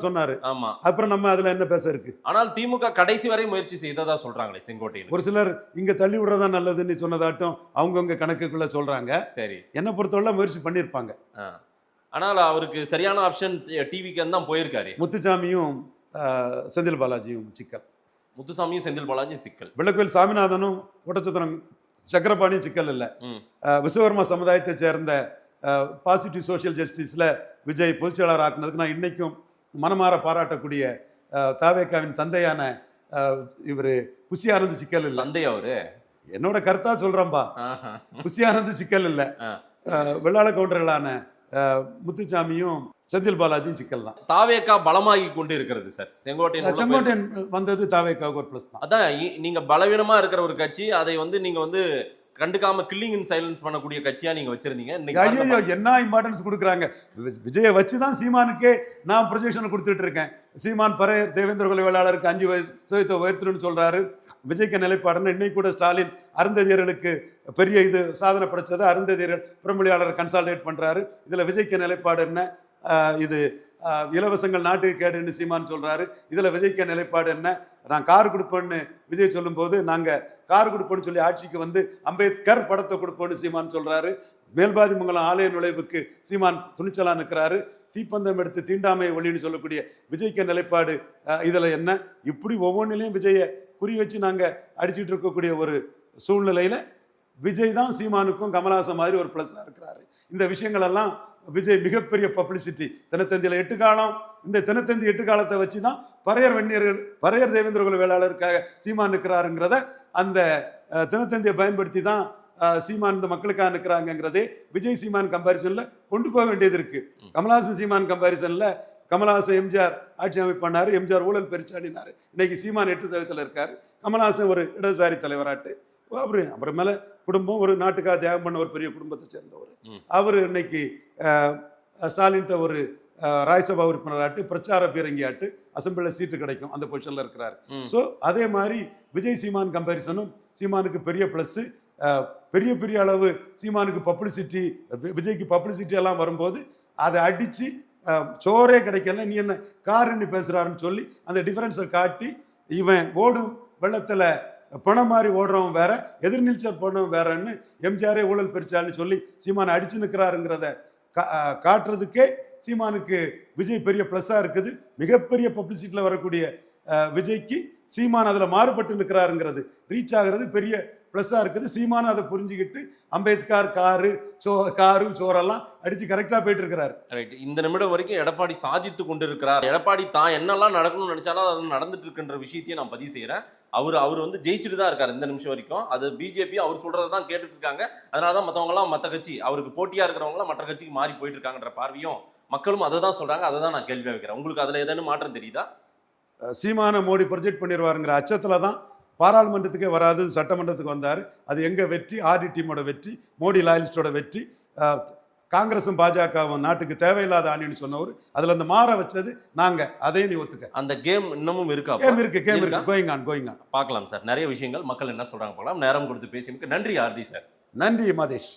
சொன்னாரு. ஆமா, அப்புறம் நம்ம அதுல என்ன பேச இருக்கு? ஆனால் திமுக கடைசி வரை முயற்சி செய்ததா சொல்றாங்களே செங்கோட்டையன். ஒரு சிலர் இங்க தள்ளி விடுறதா நல்லதுன்னு சொன்னதாட்டும் அவங்கவுங்க கணக்குக்குள்ள சொல்றாங்க. சரி, என்ன பொறுத்தவரை முயற்சி பண்ணிருப்பாங்க. ஆனால் அவருக்கு சரியான ஆப்ஷன் டிவிக்கு தான் போயிருக்காரு. முத்துசாமியும் செந்தில் பாலாஜியும் சிக்கல். முத்துசாமியும் செந்தில் பாலாஜியும் சிக்கல். வெள்ளக்கோயில் சாமிநாதனும் ஓட்டச்சத்திரம் சக்கரபாணியும் சிக்கல் இல்லை. விஸ்வகர்மா சமுதாயத்தை சேர்ந்த பாசிட்டிவ் சோசியல் ஜஸ்டிஸ்ல விஜய் பொதுச்செயலாளர் ஆக்குனதுக்கு நான் இன்னைக்கும் மனமாற பாராட்டக்கூடிய தாவேக்காவின் தந்தையான இவரு புசி ஆனந்த் சிக்கல் இல்லை. தந்தை அவரு என்னோட கருத்தா சொல்றேன்பா. புசி ஆனந்த் சிக்கல் இல்லை. வெள்ளாள கவுண்டர்களான முத்துசாமியும் செந்தில் பாலாஜியும் சிக்கல் தான். தாவேக்கா பலமாகி கொண்டு இருக்கிறது சார். செங்கோட்டையன் வந்தது தாவேக்காவுக்கு ஒரு பிளஸ் தான். அதான் நீங்க பலவீனமா இருக்கிற ஒரு கட்சி, அதை நீங்க கண்டுக்காம கில்லிங் இன் சைலன்ஸ் பண்ணக்கூடிய கட்சியா நீங்க வச்சிருந்தீங்க. ஐயோ, என்ன இம்பார்ட்டன்ஸ் கொடுக்குறாங்க. விஜயை வச்சுதான் சீமானுக்கே நான் ப்ரொஜெக்ஷன் கொடுத்துட்டு இருக்கேன். சீமான் பரையர் தேவேந்திர குல வேளாளருக்கு 5% உயர்த்தணும்னு சொல்றாரு. விஜய்க்கு நிலைப்பாடுன்னு இன்னைக்கு கூட ஸ்டாலின் அருந்ததியர்களுக்கு பெரிய இது சாதனை படைச்சதை அருந்ததியர்கள் புறமொழியாளர் கன்சால்டேட் பண்றாரு. இதுல விஜய்க்கு நிலைப்பாடு என்ன? இது இலவசங்கள் நாட்டுக்கு கேடுன்னு சீமான் சொல்றாரு. இதுல விஜய்க்கு நிலைப்பாடு என்ன? நான் கார் கொடுப்பேன்னு விஜய் சொல்லும்போது நாங்கள் கார் கொடுப்போன்னு சொல்லி ஆட்சிக்கு வந்து அம்பேத்கர் படத்தை கொடுப்போன்னு சீமான் சொல்கிறாரு. மேல்பாதிமங்கலம் ஆலய நுழைவுக்கு சீமான் துணிச்சலாக நிற்கிறாரு. தீப்பந்தம் எடுத்து தீண்டாமை ஒளின்னு சொல்லக்கூடிய விஜய்க்கு நிலைப்பாடு இதில் என்ன? இப்படி ஒவ்வொன்றிலையும் விஜயை குறி வச்சு நாங்கள் அடிச்சுட்டு இருக்கக்கூடிய ஒரு சூழ்நிலையில் விஜய் தான் சீமானுக்கும் கமலஹாசன் மாதிரி ஒரு ப்ளஸ்ஸாக இருக்கிறாரு. இந்த விஷயங்களெல்லாம் விஜய் மிகப்பெரிய பப்ளிசிட்டி. தினத்தந்தியில் 8 காலம், இந்த தினத்தந்தி 8 காலத்தை வச்சு தான் பறையர் தேவேந்திரகுல வேளாளருக்காக சீமான் நிற்கிறாருங்கிறத அந்த தினத்தந்தியை பயன்படுத்தி தான் சீமான் இந்த மக்களுக்காக நிற்கிறாங்கிறதே விஜய் சீமான் கம்பாரிசனில் கொண்டு போக வேண்டியது இருக்கு. கமலஹாசன் சீமான் கம்பாரிசனில் கமலஹாசன் எம்ஜிஆர் ஆட்சி அமைப்பு பண்ணார், எம்ஜிஆர் ஊழல் பெருச்சாடினார். இன்னைக்கு சீமான் 8% இருக்காரு. கமலஹாசன் ஒரு இடதுசாரி தலைவராட்டு. அப்புறம் மேலே குடும்பம் ஒரு நாட்டுக்காக தியாகம் பண்ண ஒரு பெரிய குடும்பத்தை சேர்ந்தவர். அவர் இன்னைக்கு ஸ்டாலின்ட்ட ஒரு ராஜ்யசபா உறுப்பினராட்டு, பிரச்சார பீரங்கியாட்டு, அசம்பிளியில் சீட்டு கிடைக்கும் அந்த பொசிஷனில் இருக்கிறார். ஸோ அதே மாதிரி விஜய் சீமான் கம்பேரிசனும் சீமானுக்கு பெரிய ப்ளஸ்ஸு. பெரிய பெரிய அளவு சீமானுக்கு பப்ளிசிட்டி, விஜய்க்கு பப்ளிசிட்டி எல்லாம் வரும்போது அதை அடித்து சோறே கிடைக்கல, நீ என்ன காருன்னு பேசுகிறாருன்னு சொல்லி அந்த டிஃபரன்ஸை காட்டி, இவன் ஓடும் வெள்ளத்தில் பணம் மாதிரி ஓடுறவன் வேற, எதிர்நீச்சல் போனவன் வேறன்னு எம்ஜிஆரே ஊழல் பெருச்சான்னு சொல்லி சீமானை அடிச்சு நிற்கிறாருங்கிறத காட்டுறதுக்கே சீமானுக்கு விஜய் பெரிய ப்ளஸ்ஸாக இருக்குது. மிகப்பெரிய பப்ளிசிட்டியில் வரக்கூடிய விஜய்க்கு சீமான் அதில் மாறுபட்டு நிற்கிறாருங்கிறது ரீச் ஆகிறது பெரிய ப்ளஸ்ஸாக இருக்குது. சீமான் அதை புரிஞ்சுக்கிட்டு அம்பேத்கர் காரும் சோறெல்லாம் அடித்து கரெக்டாக போயிட்டு இருக்கிறாரு. ரைட். இந்த நிமிடம் வரைக்கும் எடப்பாடி சாதித்து கொண்டு இருக்கிறார். எடப்பாடி தான் என்னெல்லாம் நடக்கணும்னு நினைச்சாலும் அது நடந்துட்டு இருக்குன்ற விஷயத்தையும் நான் பதிவு செய்கிறேன். அவர் வந்து ஜெயிச்சுட்டு தான் இருக்காரு இந்த நிமிஷம் வரைக்கும். அது பிஜேபி அவர் சொல்றதை தான் கேட்டுட்டு இருக்காங்க. அதனால தான் மற்றவங்களாம் மற்ற கட்சி அவருக்கு போட்டியாக இருக்கிறவங்களாம் மற்ற கட்சிக்கு மாறி போயிட்டு இருக்காங்கன்ற பார்வையும் மக்களும் அதை தான் சொல்றாங்க. அதை தான் நான் கேள்வியாக வைக்கிறேன். உங்களுக்கு அதில் ஏதேனும் மாற்றம் தெரியுதா? சீமான மோடி ப்ரொஜெக்ட் பண்ணிடுவாருங்கிற அச்சத்தில் தான் பாராளுமன்றத்துக்கே வராது, சட்டமன்றத்துக்கு வந்தார். அது எங்கள் வெற்றி, ஆர்டி டீமோட வெற்றி, மோடி லாயலிஸ்டோட வெற்றி. காங்கிரஸும் பாஜகவும் நாட்டுக்கு தேவையில்லாத ஆணின்னு சொன்னவர். அதில் அந்த மாற வச்சது நாங்கள். அதையும் நீ ஒத்துக்க. அந்த கேம் இன்னமும் இருக்கா? கேம் இருக்கு. Going on. பார்க்கலாம் சார். நிறைய விஷயங்கள் மக்கள் என்ன சொல்றாங்க பார்க்கலாம். நேரம் கொடுத்து பேசியதுக்கு நன்றி ஆர்டி சார். நன்றி மாதேஷ்.